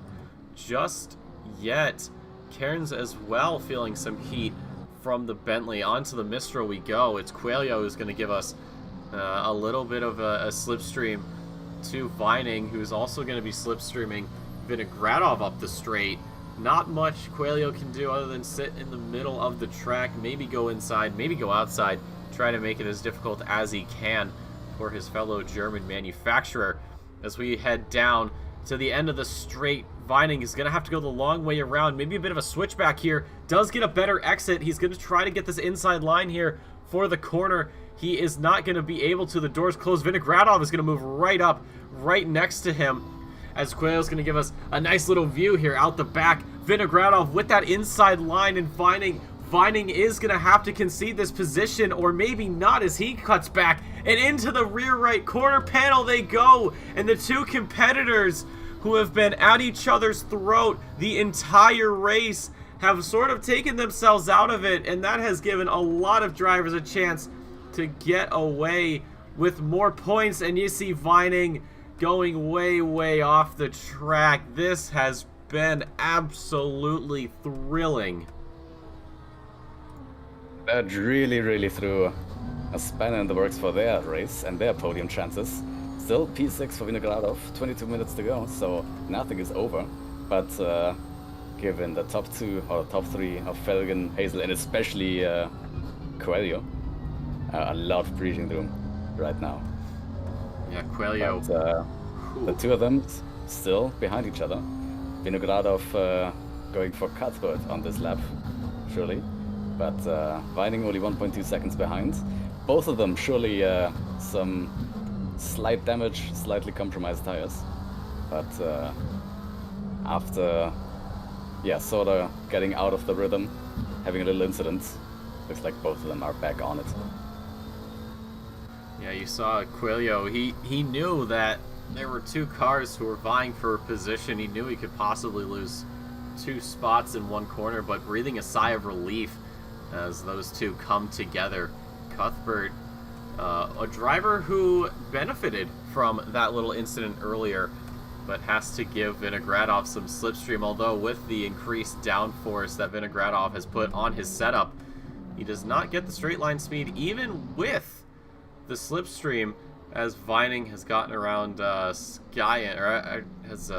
just yet. Cairns as well feeling some heat from the Bentley. Onto the Mistral we go. It's Coelho who's going to give us a little bit of a slipstream to Vining, who's also going to be slipstreaming Vinogradov up the straight. Not much Coelho can do other than sit in the middle of the track, maybe go inside, maybe go outside, try to make it as difficult as he can for his fellow German manufacturer. As we head down to the end of the straight, Vining is going to have to go the long way around, maybe a bit of a switchback here. Does get a better exit. He's going to try to get this inside line here for the corner. He is not going to be able to. The doors closed. Vinogradov is going to move right up, right next to him, as Coelho's going to give us a nice little view here out the back. Vinogradov with that inside line, and Vining is going to have to concede this position, or maybe not, as he cuts back and into the rear right corner panel they go. And the two competitors who have been at each other's throat the entire race have sort of taken themselves out of it, and that has given a lot of drivers a chance to get away with more points. And you see Vining going way, way off the track. This has been absolutely thrilling. That really, really threw a spanner in the works for their race and their podium chances. Still P6 for Vinogradov, 22 minutes to go, so nothing is over. But given the top two or top three of Felgen, Hazel, and especially Coelho, a lot of breathing room right now. Yeah, Coelho. But, the two of them still behind each other. Vinogradov going for Cuthbert on this lap, surely. But Vining only 1.2 seconds behind. Both of them surely some slight damage, slightly compromised tires. But after, sort of getting out of the rhythm, having a little incident, looks like both of them are back on it. Yeah, you saw Coelho. He knew that there were two cars who were vying for position. He knew he could possibly lose 2 spots in one corner, but breathing a sigh of relief as those two come together. Cuthbert, a driver who benefited from that little incident earlier, but has to give Vinogradov some slipstream, although with the increased downforce that Vinogradov has put on his setup, he does not get the straight line speed even with the slipstream, as Vining has gotten around Skyen, or has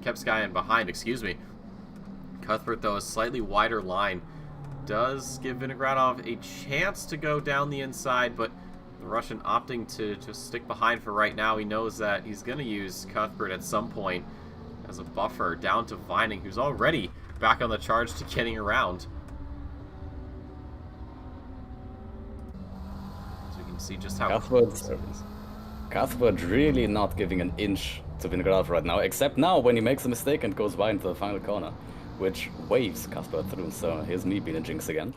kept Skyen behind, excuse me. Cuthbert, though, a slightly wider line does give Vinogradov a chance to go down the inside, but the Russian opting to just stick behind for right now. He knows that he's going to use Cuthbert at some point as a buffer down to Vining, who's already back on the charge to getting around. As we can see just how Cuthbert really not giving an inch to Vinogradov right now, except now when he makes a mistake and goes wide into the final corner, which waves Cuthbert through. So here's me being a jinx again.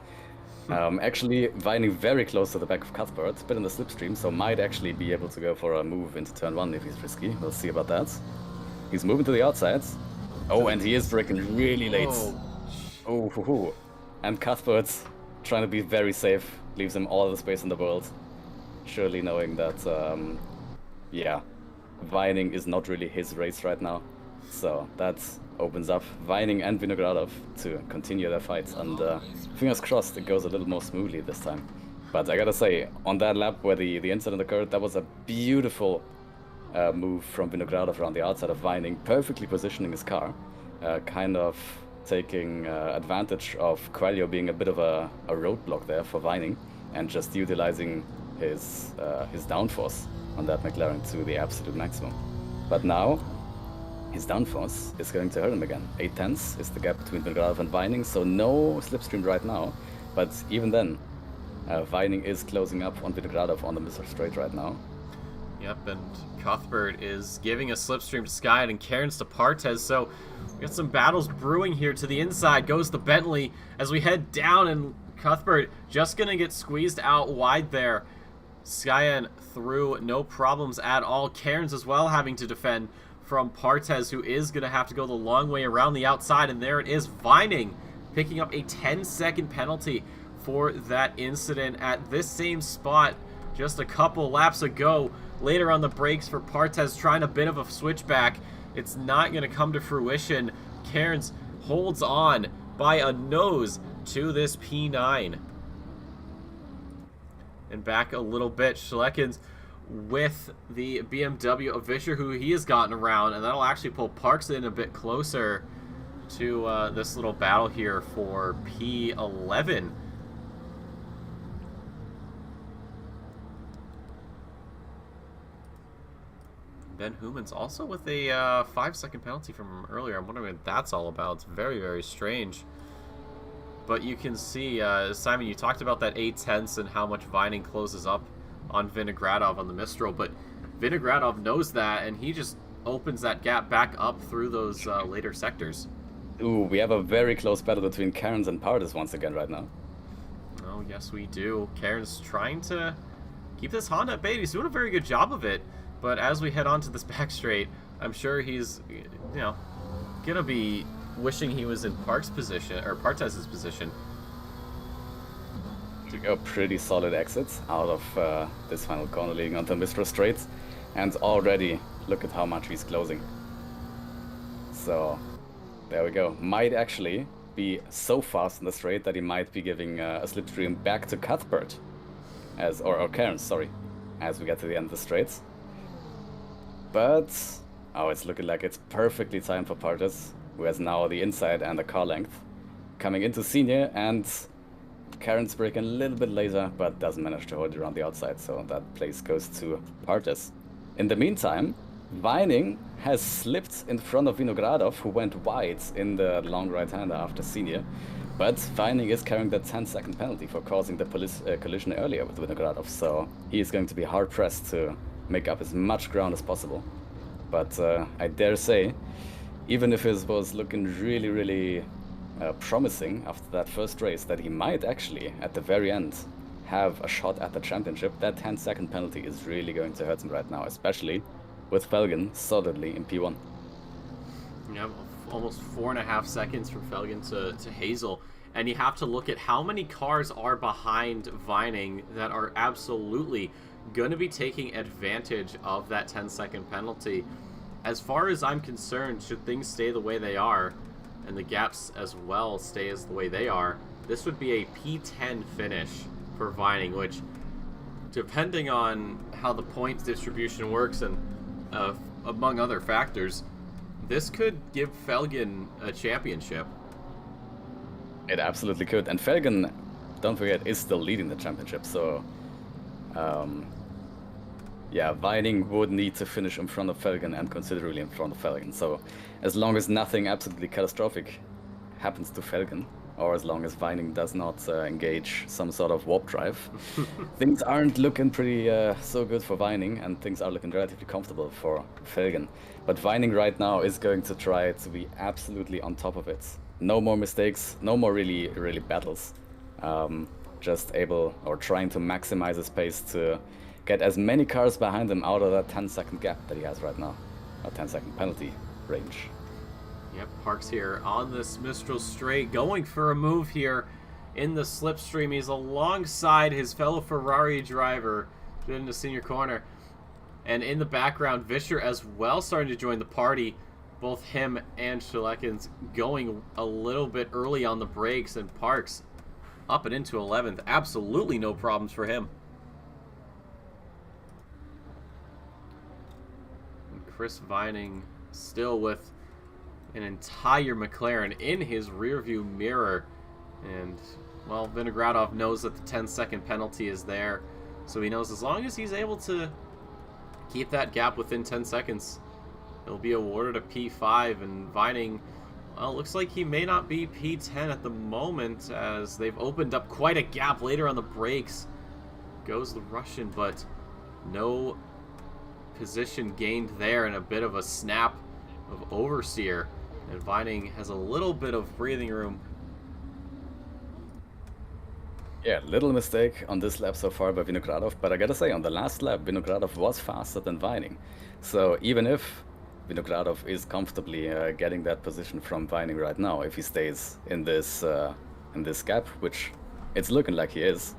Actually, Vining very close to the back of Cuthbert, a bit in the slipstream, so might actually be able to go for a move into turn 1 if he's risky. We'll see about that. He's moving to the outsides. Oh, and he is braking really late. Oh, hoo hoo. And Cuthbert, trying to be very safe, leaves him all the space in the world. Surely knowing that, yeah, Vining is not really his race right now. So that opens up Vining and Vinogradov to continue their fights, and fingers crossed it goes a little more smoothly this time. But I gotta say, on that lap where the incident occurred, that was a beautiful move from Vinogradov around the outside of Vining, perfectly positioning his car, kind of taking advantage of Quaglio being a bit of a roadblock there for Vining, and just utilizing his downforce on that McLaren to the absolute maximum. But now his downforce is going to hurt him again. 8/10 is the gap between Vinogradov and Vining, so no slipstream right now. But even then, Vining is closing up on Vinogradov on the Mr. Straight right now. Yep, and Cuthbert is giving a slipstream to Sky and Cairns to Partez, so we got some battles brewing here. To the inside goes the Bentley as we head down, and Cuthbert just gonna get squeezed out wide there. Skyen through, no problems at all. Cairns as well having to defend from Partez, who is going to have to go the long way around the outside, and there it is, Vining picking up a 10-second penalty for that incident at this same spot just a couple laps ago. Later on the brakes for Partez, trying a bit of a switchback. It's not going to come to fruition. Cairns holds on by a nose to this P9. And back a little bit, Schleckens with the BMW of Vischer, who he has gotten around, and that'll actually pull Parks in a bit closer to this little battle here for P11. Ben Human's also with a 5-second penalty from earlier. I'm wondering what that's all about. It's very, very strange. But you can see, Simon, you talked about that 8/10 and how much Vining closes up on Vinogradov on the Mistral, but Vinogradov knows that, and he just opens that gap back up through those later sectors. Ooh, we have a very close battle between Cairns and Partez once again right now. Oh, yes, we do. Cairns trying to keep this Honda at bay. He's doing a very good job of it, but as we head on to this back straight, I'm sure he's, you know, gonna be wishing he was in Park's position, or Partez's position. Took a pretty solid exit out of this final corner leading onto Mistral Straight, and already look at how much he's closing. So there we go. Might actually be so fast in the straight that he might be giving a slipstream back to Cuthbert, or Cairns, sorry, as we get to the end of the straights. But oh, it's looking like it's perfectly timed for Partez, who has now the inside and the car length, coming into Senior, and Cairns braking a little bit later, but doesn't manage to hold it around the outside, so that place goes to Partez. In the meantime, Vining has slipped in front of Vinogradov, who went wide in the long right-hander after Senior, but Vining is carrying that 10-second penalty for causing the collision earlier with Vinogradov, so he is going to be hard-pressed to make up as much ground as possible. But I dare say, even if it was looking really, really promising after that first race, that he might actually, at the very end, have a shot at the championship, that 10-second penalty is really going to hurt him right now, especially with Felgen solidly in P1. Yeah, almost 4.5 seconds from Felgen to Hazel. And you have to look at how many cars are behind Vining that are absolutely going to be taking advantage of that 10-second penalty. As far as I'm concerned, should things stay the way they are, and the gaps as well stay as the way they are, this would be a P10 finish for Vining, which, depending on how the points distribution works and among other factors, this could give Felgen a championship. It absolutely could, and Felgen, don't forget, is still leading the championship, so yeah, Vining would need to finish in front of Felgen and considerably in front of Felgen. So as long as nothing absolutely catastrophic happens to Felgen, or as long as Vining does not engage some sort of warp drive. Things aren't looking pretty so good for Vining, and things are looking relatively comfortable for Felgen. But Vining right now is going to try to be absolutely on top of it. No more mistakes, no more really battles. Just able, or trying to maximize his pace to get as many cars behind him out of that 10-second gap that he has right now. A 10-second penalty range. Yep, Parks here on this Mistral Straight, going for a move here in the slipstream. He's alongside his fellow Ferrari driver, in the senior corner. And in the background, Vischer as well starting to join the party. Both him and Schleckens going a little bit early on the brakes, and Parks up and into 11th. Absolutely no problems for him. And Chris Vining still with an entire McLaren in his rearview mirror. And, well, Vinogradov knows that the 10-second penalty is there. So he knows as long as he's able to keep that gap within 10 seconds, he'll be awarded a P5. And Vining, well, looks like he may not be P10 at the moment, as they've opened up quite a gap later on the brakes. Goes the Russian, but no position gained there, and a bit of a snap of Overseer. And Vining has a little bit of breathing room. Yeah, little mistake on this lap so far by Vinogradov, but I gotta say, on the last lap, Vinogradov was faster than Vining. So even if Vinogradov is comfortably getting that position from Vining right now, if he stays in this gap, which it's looking like he is,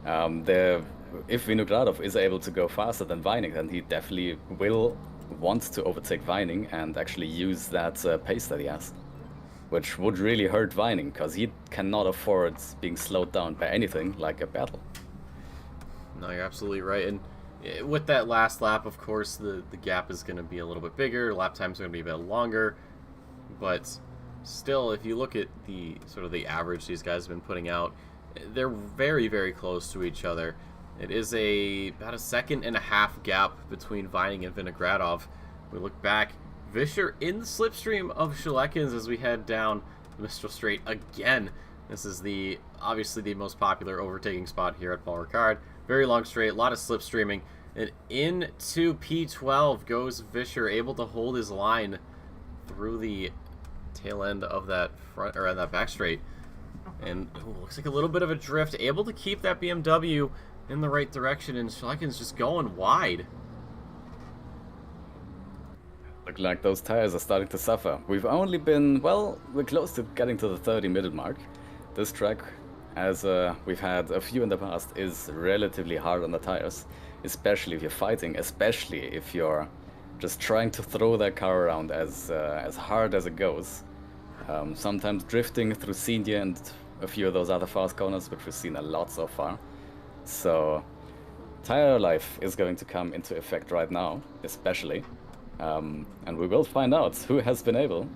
if Vinogradov is able to go faster than Vining, then he definitely will want to overtake Vining and actually use that pace that he has, which would really hurt Vining, because he cannot afford being slowed down by anything like a battle. No, you're absolutely right. And with that last lap, of course, the gap is going to be a little bit bigger. Lap times are going to be a bit longer. But still, if you look at the sort of the average these guys have been putting out, they're very, very close to each other. It is about a 1.5 second gap between Vining and Vinogradov. We look back, Vischer in the slipstream of Schleckens as we head down the Mistral Straight again. This is obviously the most popular overtaking spot here at Paul Ricard. Very long straight, a lot of slipstreaming. And into P12 goes Vischer, able to hold his line through the tail end of that front, or that back straight. And looks like a little bit of a drift, able to keep that BMW in the right direction, and Schleckens just going wide. Look like those tires are starting to suffer. We've only been, well, we're close to getting to the 30-minute mark. This track, as we've had a few in the past, is relatively hard on the tires, especially if you're fighting, especially if you're just trying to throw that car around as hard as it goes. Sometimes drifting through Senior and a few of those other fast corners, which we've seen a lot so far. So tire life is going to come into effect right now, especially. And we will find out who has been able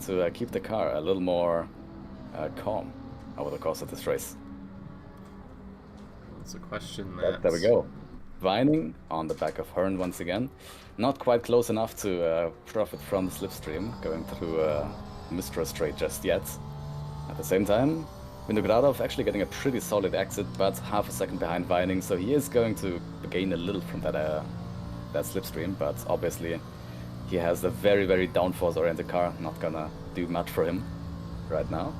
to keep the car a little more calm over the course of this race. That's a question that... There we go. Vining on the back of Hearn once again. Not quite close enough to profit from the slipstream going through Mistral Straight just yet. At the same time, Vinogradov actually getting a pretty solid exit, but half a second behind Vining, so he is going to gain a little from that slipstream, but obviously he has a very, very downforce-oriented car, not gonna do much for him right now.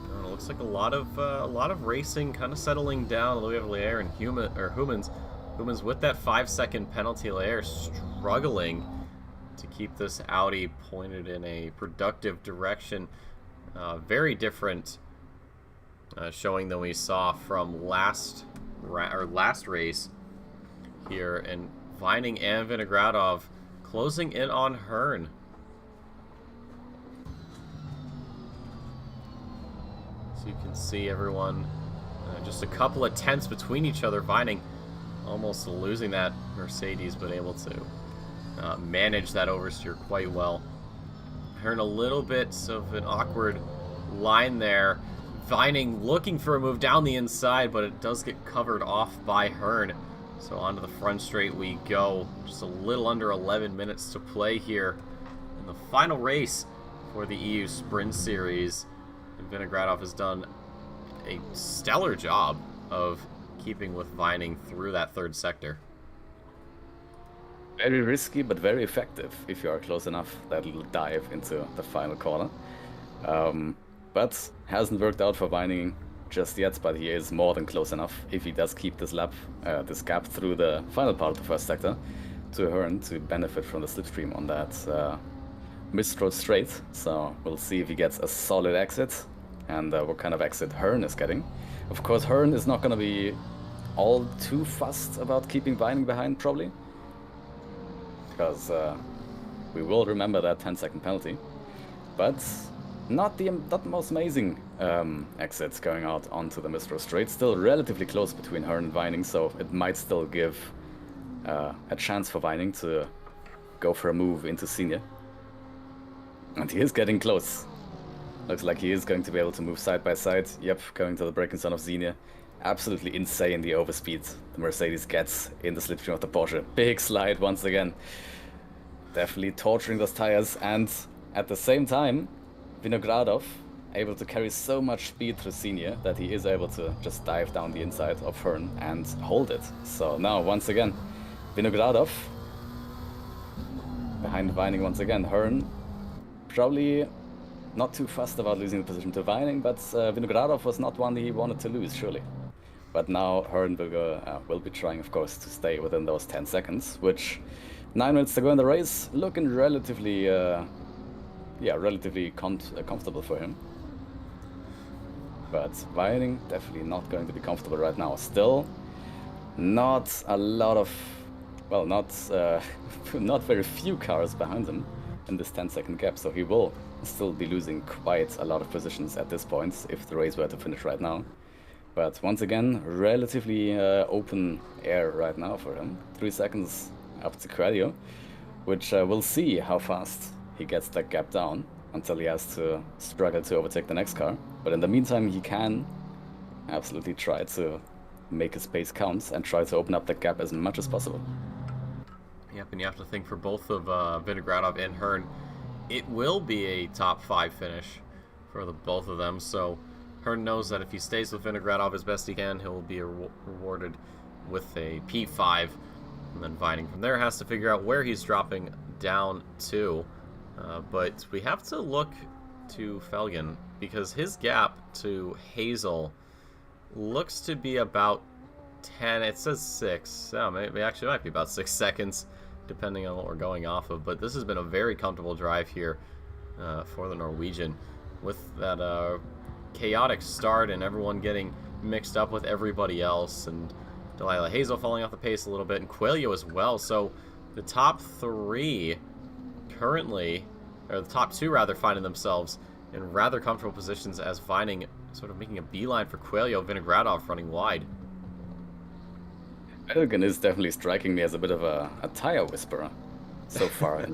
It looks like a lot of racing kind of settling down. Although we have Lair and Humans with that 5-second penalty. Lair struggling to keep this Audi pointed in a productive direction. Very different showing than we saw from last race here, and Vining and Vinogradov closing in on Hearn. So you can see everyone just a couple of tenths between each other. Vining almost losing that Mercedes, but able to manage that oversteer quite well. Hearn a little bit of an awkward line there. Vining looking for a move down the inside, but it does get covered off by Hearn. So onto the front straight we go. Just a little under 11 minutes to play here in the final race for the EU Sprint Series. And Vinogradov has done a stellar job of keeping with Vining through that third sector. Very risky, but very effective if you are close enough. That little dive into the final corner. But hasn't worked out for Vining just yet, but he is more than close enough if he does keep this gap through the final part of the first sector to Hearn to benefit from the slipstream on that mid-stroke straight. So we'll see if he gets a solid exit and what kind of exit Hearn is getting. Of course, Hearn is not going to be all too fussed about keeping Vining behind, probably, because we will remember that 10-second penalty. But not the most amazing exits going out onto the mid-stroke straight. Still relatively close between Hearn and Vining, so it might still give a chance for Vining to go for a move into Senior. And he is getting close. Looks like he is going to be able to move side by side. Yep, going to the braking zone of Senior. Absolutely insane the overspeed the Mercedes gets in the slipstream of the Porsche. Big slide once again. Definitely torturing those tires, and at the same time, Vinogradov able to carry so much speed through Senior that he is able to just dive down the inside of Hearn and hold it. So now, once again, Vinogradov behind Vining once again. Hearn probably not too fussed about losing the position to Vining, but Vinogradov was not one he wanted to lose, surely. But now Hearn will be trying, of course, to stay within those 10 seconds, which 9 minutes to go in the race, looking relatively, relatively comfortable for him. But Vining definitely not going to be comfortable right now. Still, not a lot of, well, not very few cars behind him in this 10-second gap, so he will still be losing quite a lot of positions at this point if the race were to finish right now. But once again, relatively open air right now for him. 3 seconds up to Coelho, which we'll see how fast he gets that gap down until he has to struggle to overtake the next car. But in the meantime, he can absolutely try to make his pace count and try to open up that gap as much as possible. Yep, and you have to think for both of Vinogradov and Hearn, it will be a top 5 finish for the both of them. So Hearn knows that if he stays with Vinogradov as best he can, he'll be rewarded with a P5. And then Vining from there has to figure out where he's dropping down to. But we have to look to Felgen, because his gap to Hazel looks to be about 10, it says 6. Oh, maybe actually it might be about 6 seconds, depending on what we're going off of. But this has been a very comfortable drive here for the Norwegian, with that chaotic start and everyone getting mixed up with everybody else, and Delilah Hazel falling off the pace a little bit, and Coelho as well. So the top 3 currently, or the top 2 rather, finding themselves in rather comfortable positions as Vining sort of making a beeline for Coelho, Vinogradov running wide. Felgen is definitely striking me as a bit of a tire whisperer so far in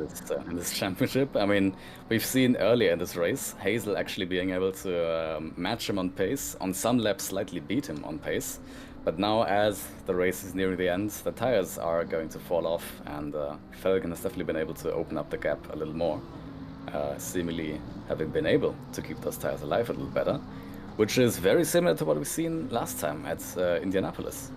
this championship. I mean, we've seen earlier in this race Hazel actually being able to match him on pace, on some laps slightly beat him on pace. But now, as the race is nearing the end, the tires are going to fall off, and Felgen has definitely been able to open up the gap a little more, seemingly having been able to keep those tires alive a little better, which is very similar to what we've seen last time at Indianapolis,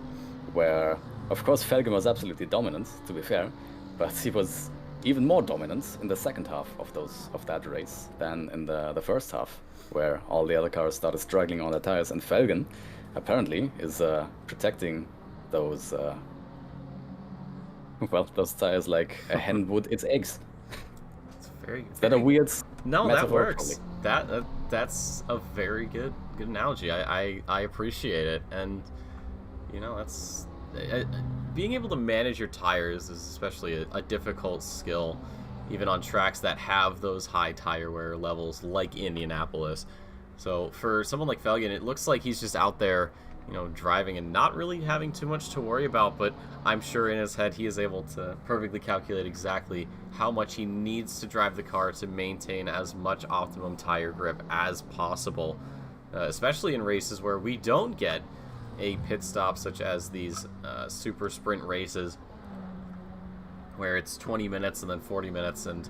where, of course, Felgen was absolutely dominant, to be fair, but he was even more dominant in the second half of that race than in the first half, where all the other cars started struggling on the tires, and Felgen apparently is protecting those those tires like a hen would its eggs. It's very. Is that a weird? No, that works. Probably? That's a very good analogy. I appreciate it, and you know, that's being able to manage your tires is especially a difficult skill, even on tracks that have those high tire wear levels like Indianapolis. So for someone like Felgen, it looks like he's just out there, you know, driving and not really having too much to worry about, but I'm sure in his head he is able to perfectly calculate exactly how much he needs to drive the car to maintain as much optimum tire grip as possible, especially in races where we don't get a pit stop such as these super sprint races where it's 20 minutes and then 40 minutes, and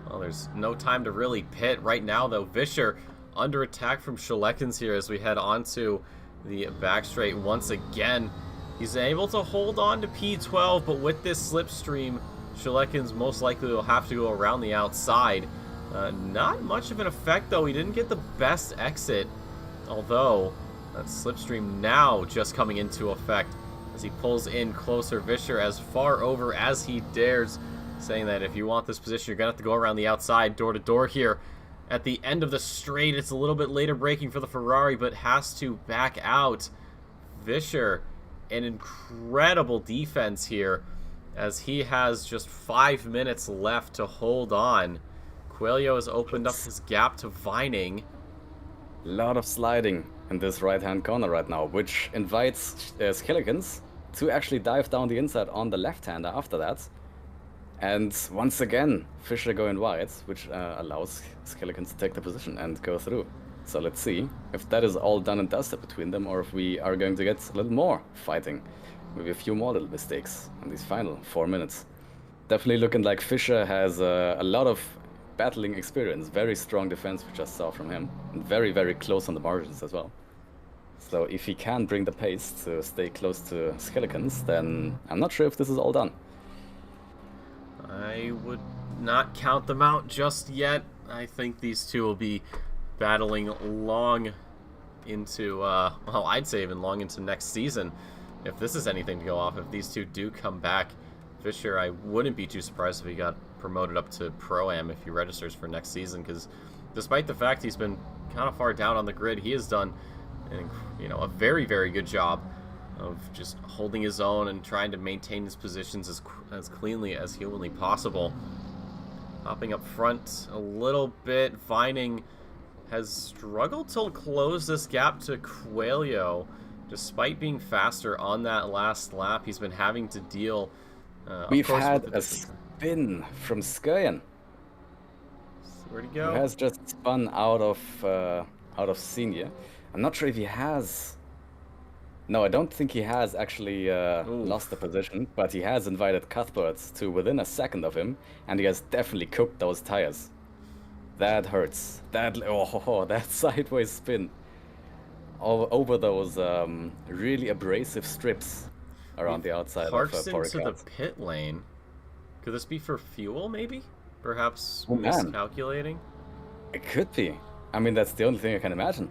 Well, there's no time to really pit right now, though. Vischer under attack from Schleckens here as we head onto the back straight once again. He's able to hold on to P12, but with this slipstream, Schleckens most likely will have to go around the outside. Not much of an effect, though. He didn't get the best exit, although that slipstream now just coming into effect as he pulls in closer. Vischer as far over as he dares, saying that if you want this position, you're going to have to go around the outside, door to door here. At the end of the straight, it's a little bit later braking for the Ferrari, but has to back out. Vischer, an incredible defense here, as he has just 5 minutes left to hold on. Coelho has opened up his gap to Vining. A lot of sliding in this right-hand corner right now, which invites Schleckens to actually dive down the inside on the left-hander after that. And once again, Vischer going wide, which allows Schleckens to take the position and go through. So let's see if that is all done and dusted between them, or if we are going to get a little more fighting. Maybe a few more little mistakes in these final 4 minutes. Definitely looking like Vischer has a lot of battling experience. Very strong defense we just saw from him. And very, very close on the margins as well. So if he can bring the pace to stay close to Schleckens, then I'm not sure if this is all done. I would not count them out just yet. I think these two will be battling long into, well, I'd say even long into next season. If this is anything to go off, if these two do come back, Vischer, I wouldn't be too surprised if he got promoted up to Pro-Am if he registers for next season, because despite the fact he's been kind of far down on the grid, he has done, a very, very good job of just holding his own and trying to maintain his positions as cleanly as humanly possible. Hopping up front a little bit, Vining has struggled to close this gap to Coelho. Despite being faster on that last lap, he's been having to deal. We've had a spin from Skyen. Where'd he go? He has just spun out of senior. I'm not sure if he has. No, I don't think he has actually lost the position, but he has invited Cuthbert to within a second of him, and he has definitely cooked those tires. That hurts. That sideways spin over those really abrasive strips around the outside parks of into the pit lane. Could this be for fuel, maybe? Perhaps miscalculating? It could be. I mean, that's the only thing I can imagine.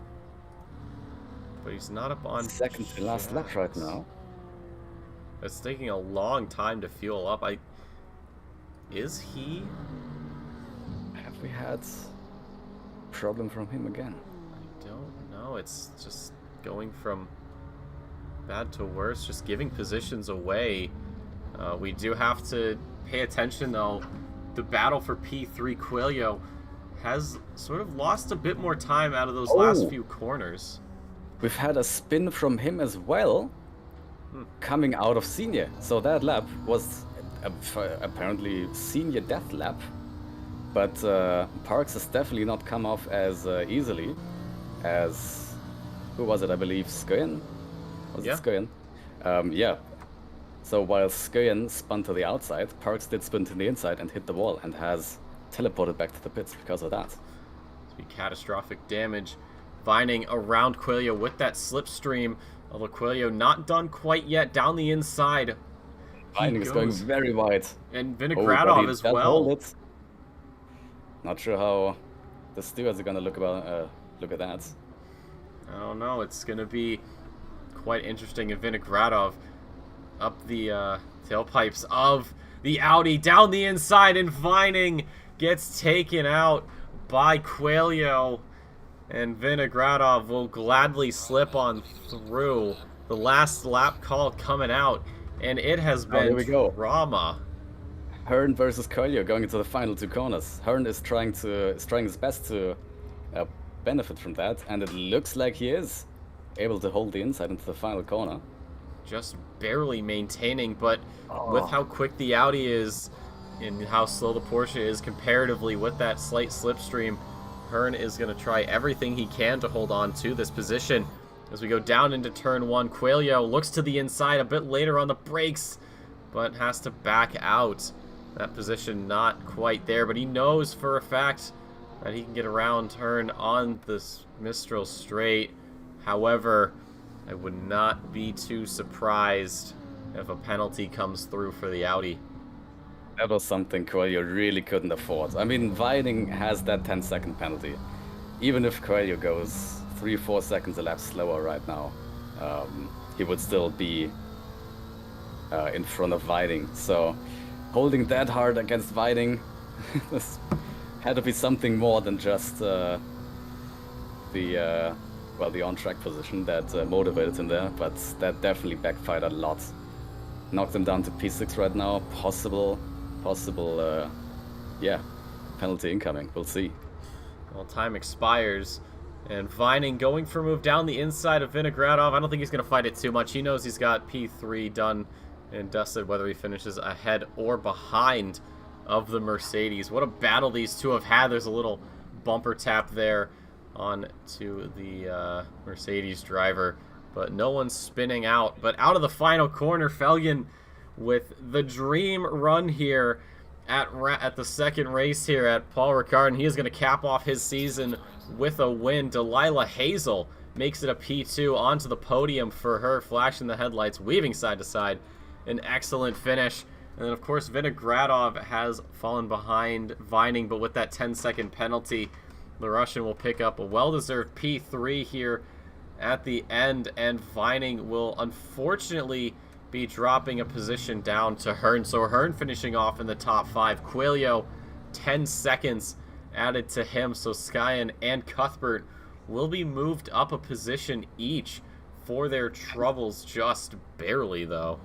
But he's not up on second to last lap right now. It's taking a long time to fuel up. Is he? Have we had problem from him again? I don't know. It's just going from bad to worse, just giving positions away. We do have to pay attention, though. The battle for P3, Coelho has sort of lost a bit more time out of those last few corners. We've had a spin from him as well, coming out of senior. So that lap was apparently senior death lap. But Parks has definitely not come off as easily as, who was it, I believe, Skyen? Was it Skyen? Yeah. So while Skyen spun to the outside, Parks did spin to the inside and hit the wall and has teleported back to the pits because of that. It's be catastrophic damage. Vining around Coelho with that slipstream, although Coelho not done quite yet down the inside. Vining is going very wide. And Vinogradov as well. Not sure how the stewards are going to look at that. I don't know. It's going to be quite interesting if Vinogradov up the tailpipes of the Audi down the inside, and Vining gets taken out by Coelho. And Vinogradov will gladly slip on through. The last lap call coming out, and it has been drama. Hearn versus Coelho going into the final two corners. Hearn is trying his best to benefit from that, and it looks like he is able to hold the inside into the final corner. Just barely maintaining, but with how quick the Audi is and how slow the Porsche is comparatively with that slight slipstream, Hearn is going to try everything he can to hold on to this position. As we go down into turn one, Coelho looks to the inside a bit later on the brakes, but has to back out. That position not quite there, but he knows for a fact that he can get around turn on this Mistral straight. However, I would not be too surprised if a penalty comes through for the Audi. That was something Coelho really couldn't afford. I mean, Vining has that 10-second penalty. Even if Coelho goes 3-4 seconds a lap slower right now, he would still be in front of Vining. So holding that hard against Vining, this had to be something more than just the on-track position that motivated him there, but that definitely backfired a lot. Knocked him down to P6 right now. Possible, penalty incoming. We'll see. Well, time expires, and Vining going for a move down the inside of Vinogradov. I don't think he's going to fight it too much. He knows he's got P3 done and dusted, whether he finishes ahead or behind of the Mercedes. What a battle these two have had. There's a little bumper tap there on to the Mercedes driver, but no one's spinning out. But out of the final corner, Felgen with the dream run here at the second race here at Paul Ricard, and he is going to cap off his season with a win. Delilah Hazel makes it a P2 onto the podium for her, flashing the headlights, weaving side to side. An excellent finish. And then, of course, Vinogradov has fallen behind Vining, but with that 10-second penalty, the Russian will pick up a well-deserved P3 here at the end, and Vining will unfortunately be dropping a position down to Hearn. So Hearn finishing off in the top 5. Coelho, 10 seconds added to him. So Skyen and Cuthbert will be moved up a position each for their troubles, just barely, though.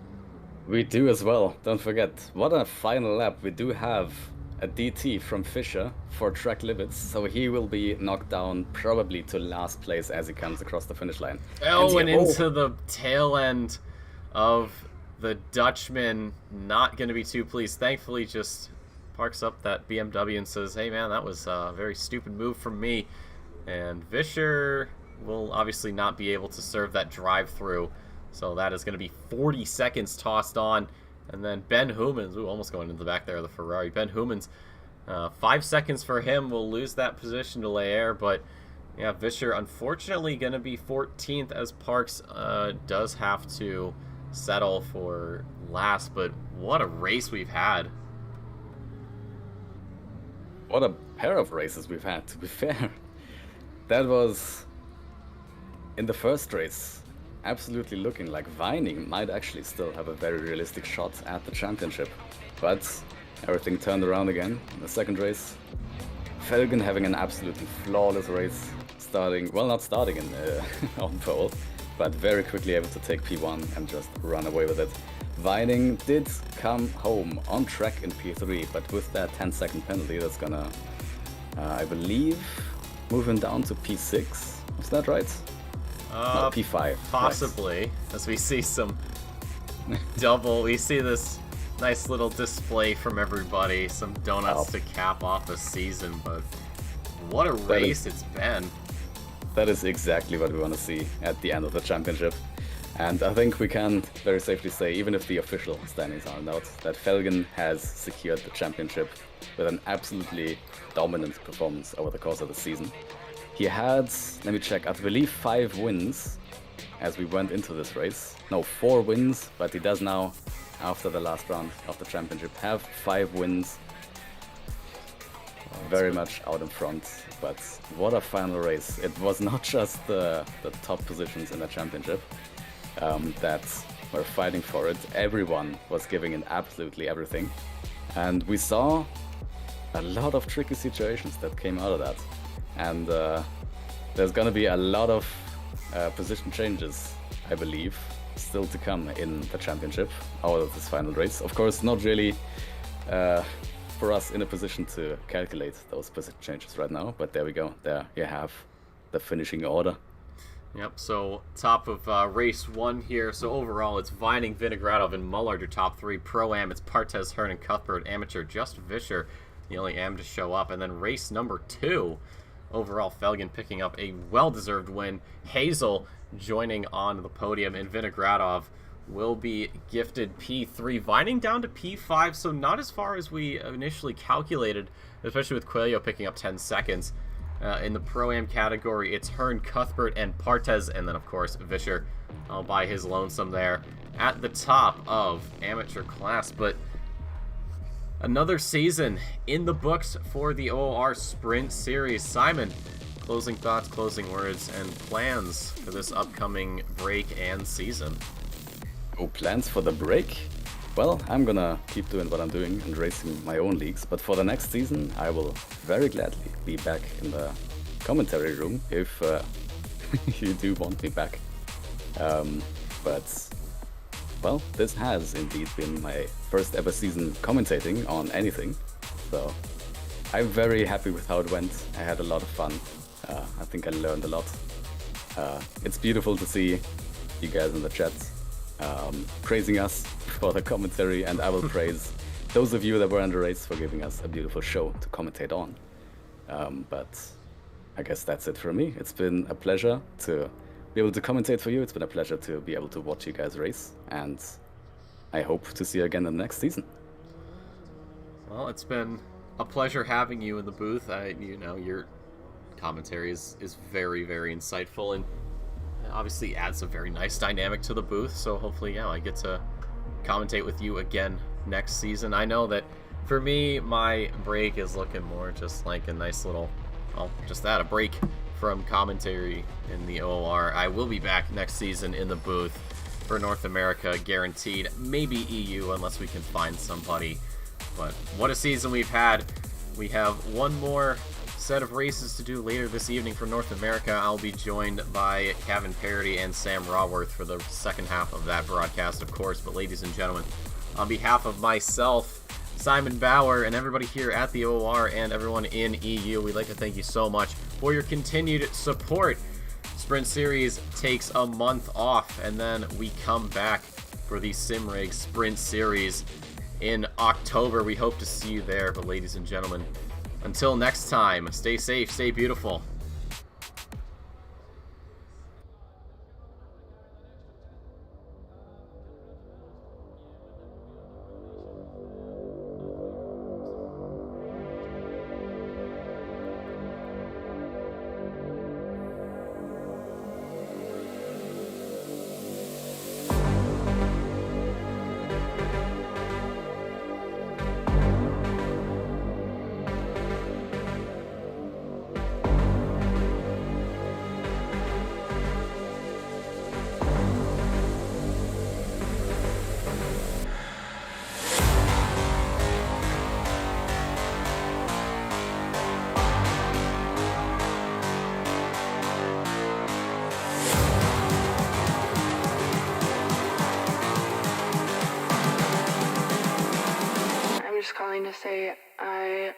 We do as well. Don't forget, what a final lap. We do have a DT from Fischer for track limits, so he will be knocked down probably to last place as he comes across the finish line. And into the tail end of the Dutchman. Not going to be too pleased. Thankfully, just parks up that BMW and says, hey man, that was a very stupid move from me. And Fischer will obviously not be able to serve that drive-through. So that is going to be 40 seconds tossed on. And then Ben Humans, almost going into the back there of the Ferrari. Ben Humans, 5 seconds for him. Will lose that position to Leaire. But yeah, Fischer unfortunately going to be 14th as Parks does have to settle for last. But what a race we've had. What a pair of races we've had, to be fair. That was, in the first race, absolutely looking like Vining might actually still have a very realistic shot at the championship. But everything turned around again in the second race. Felgen having an absolutely flawless race, not starting in on pole, but very quickly able to take P1 and just run away with it. Vining did come home on track in P3, but with that 10-second penalty, that's gonna, I believe, move him down to P6. Is that right? No, P5. Possibly, right. As we see some we see this nice little display from everybody, some donuts to cap off the season, but what a race it's been. That is exactly what we want to see at the end of the championship. And I think we can very safely say, even if the official standings aren't out, that Felgen has secured the championship with an absolutely dominant performance over the course of the season. He had, let me check, I believe 5 wins as we went into this race. No, 4 wins, but he does now, after the last round of the championship, have 5 wins. Very much out in front, but what a final race. It was not just the top positions in the championship that were fighting for it. Everyone was giving in absolutely everything. And we saw a lot of tricky situations that came out of that. And there's going to be a lot of position changes, I believe, still to come in the championship out of this final race. Of course, not really for us in a position to calculate those position changes right now, but there we go. There you have the finishing order. Yep, so top of race 1 here. So overall, it's Vining, Vinogradov, and Mullard, your top 3. Pro-Am, it's Partes, Hearn, and Cuthbert. Amateur, just Fischer, the only Am to show up. And then race number 2, overall, Felgen picking up a well-deserved win. Hazel joining on the podium, and Vinogradov will be gifted P3, winding down to P5, so not as far as we initially calculated, especially with Coelho picking up 10 seconds. In the Pro-Am category, it's Hearn, Cuthbert, and Partez, and then, of course, Vischer all by his lonesome there at the top of amateur class. But another season in the books for the OOR Sprint Series. Simon, closing thoughts, closing words, and plans for this upcoming break and season. Oh, plans for the break? Well, I'm gonna keep doing what I'm doing and racing my own leagues, but for the next season, I will very gladly be back in the commentary room if you do want me back. But, well, this has indeed been my first ever season commentating on anything, so I'm very happy with how it went. I had a lot of fun. I think I learned a lot. It's beautiful to see you guys in the chat praising us for the commentary, and I will praise those of you that were in the race for giving us a beautiful show to commentate on. But I guess that's it for me. It's been a pleasure to be able to commentate for you. It's been a pleasure to be able to watch you guys race, and I hope to see you again in the next season. Well, it's been a pleasure having you in the booth. Your commentary is very, very insightful, and obviously adds a very nice dynamic to the booth. So hopefully, I get to commentate with you again next season. I know that for me, my break is looking more just like a nice little, a break from commentary in the OOR. I will be back next season in the booth for North America, guaranteed. Maybe EU, unless we can find somebody. But what a season we've had. We have one more set of races to do later this evening for North America. I'll be joined by Kevin Parody and Sam Raworth for the second half of that broadcast, of course. But ladies and gentlemen, on behalf of myself, Simon Bauer, and everybody here at the OOR and everyone in EU, we'd like to thank you so much for your continued support. Sprint Series takes a month off, and then we come back for the SimRig Sprint Series in October. We hope to see you there. But ladies and gentlemen, until next time, stay safe, stay beautiful. Calling to say I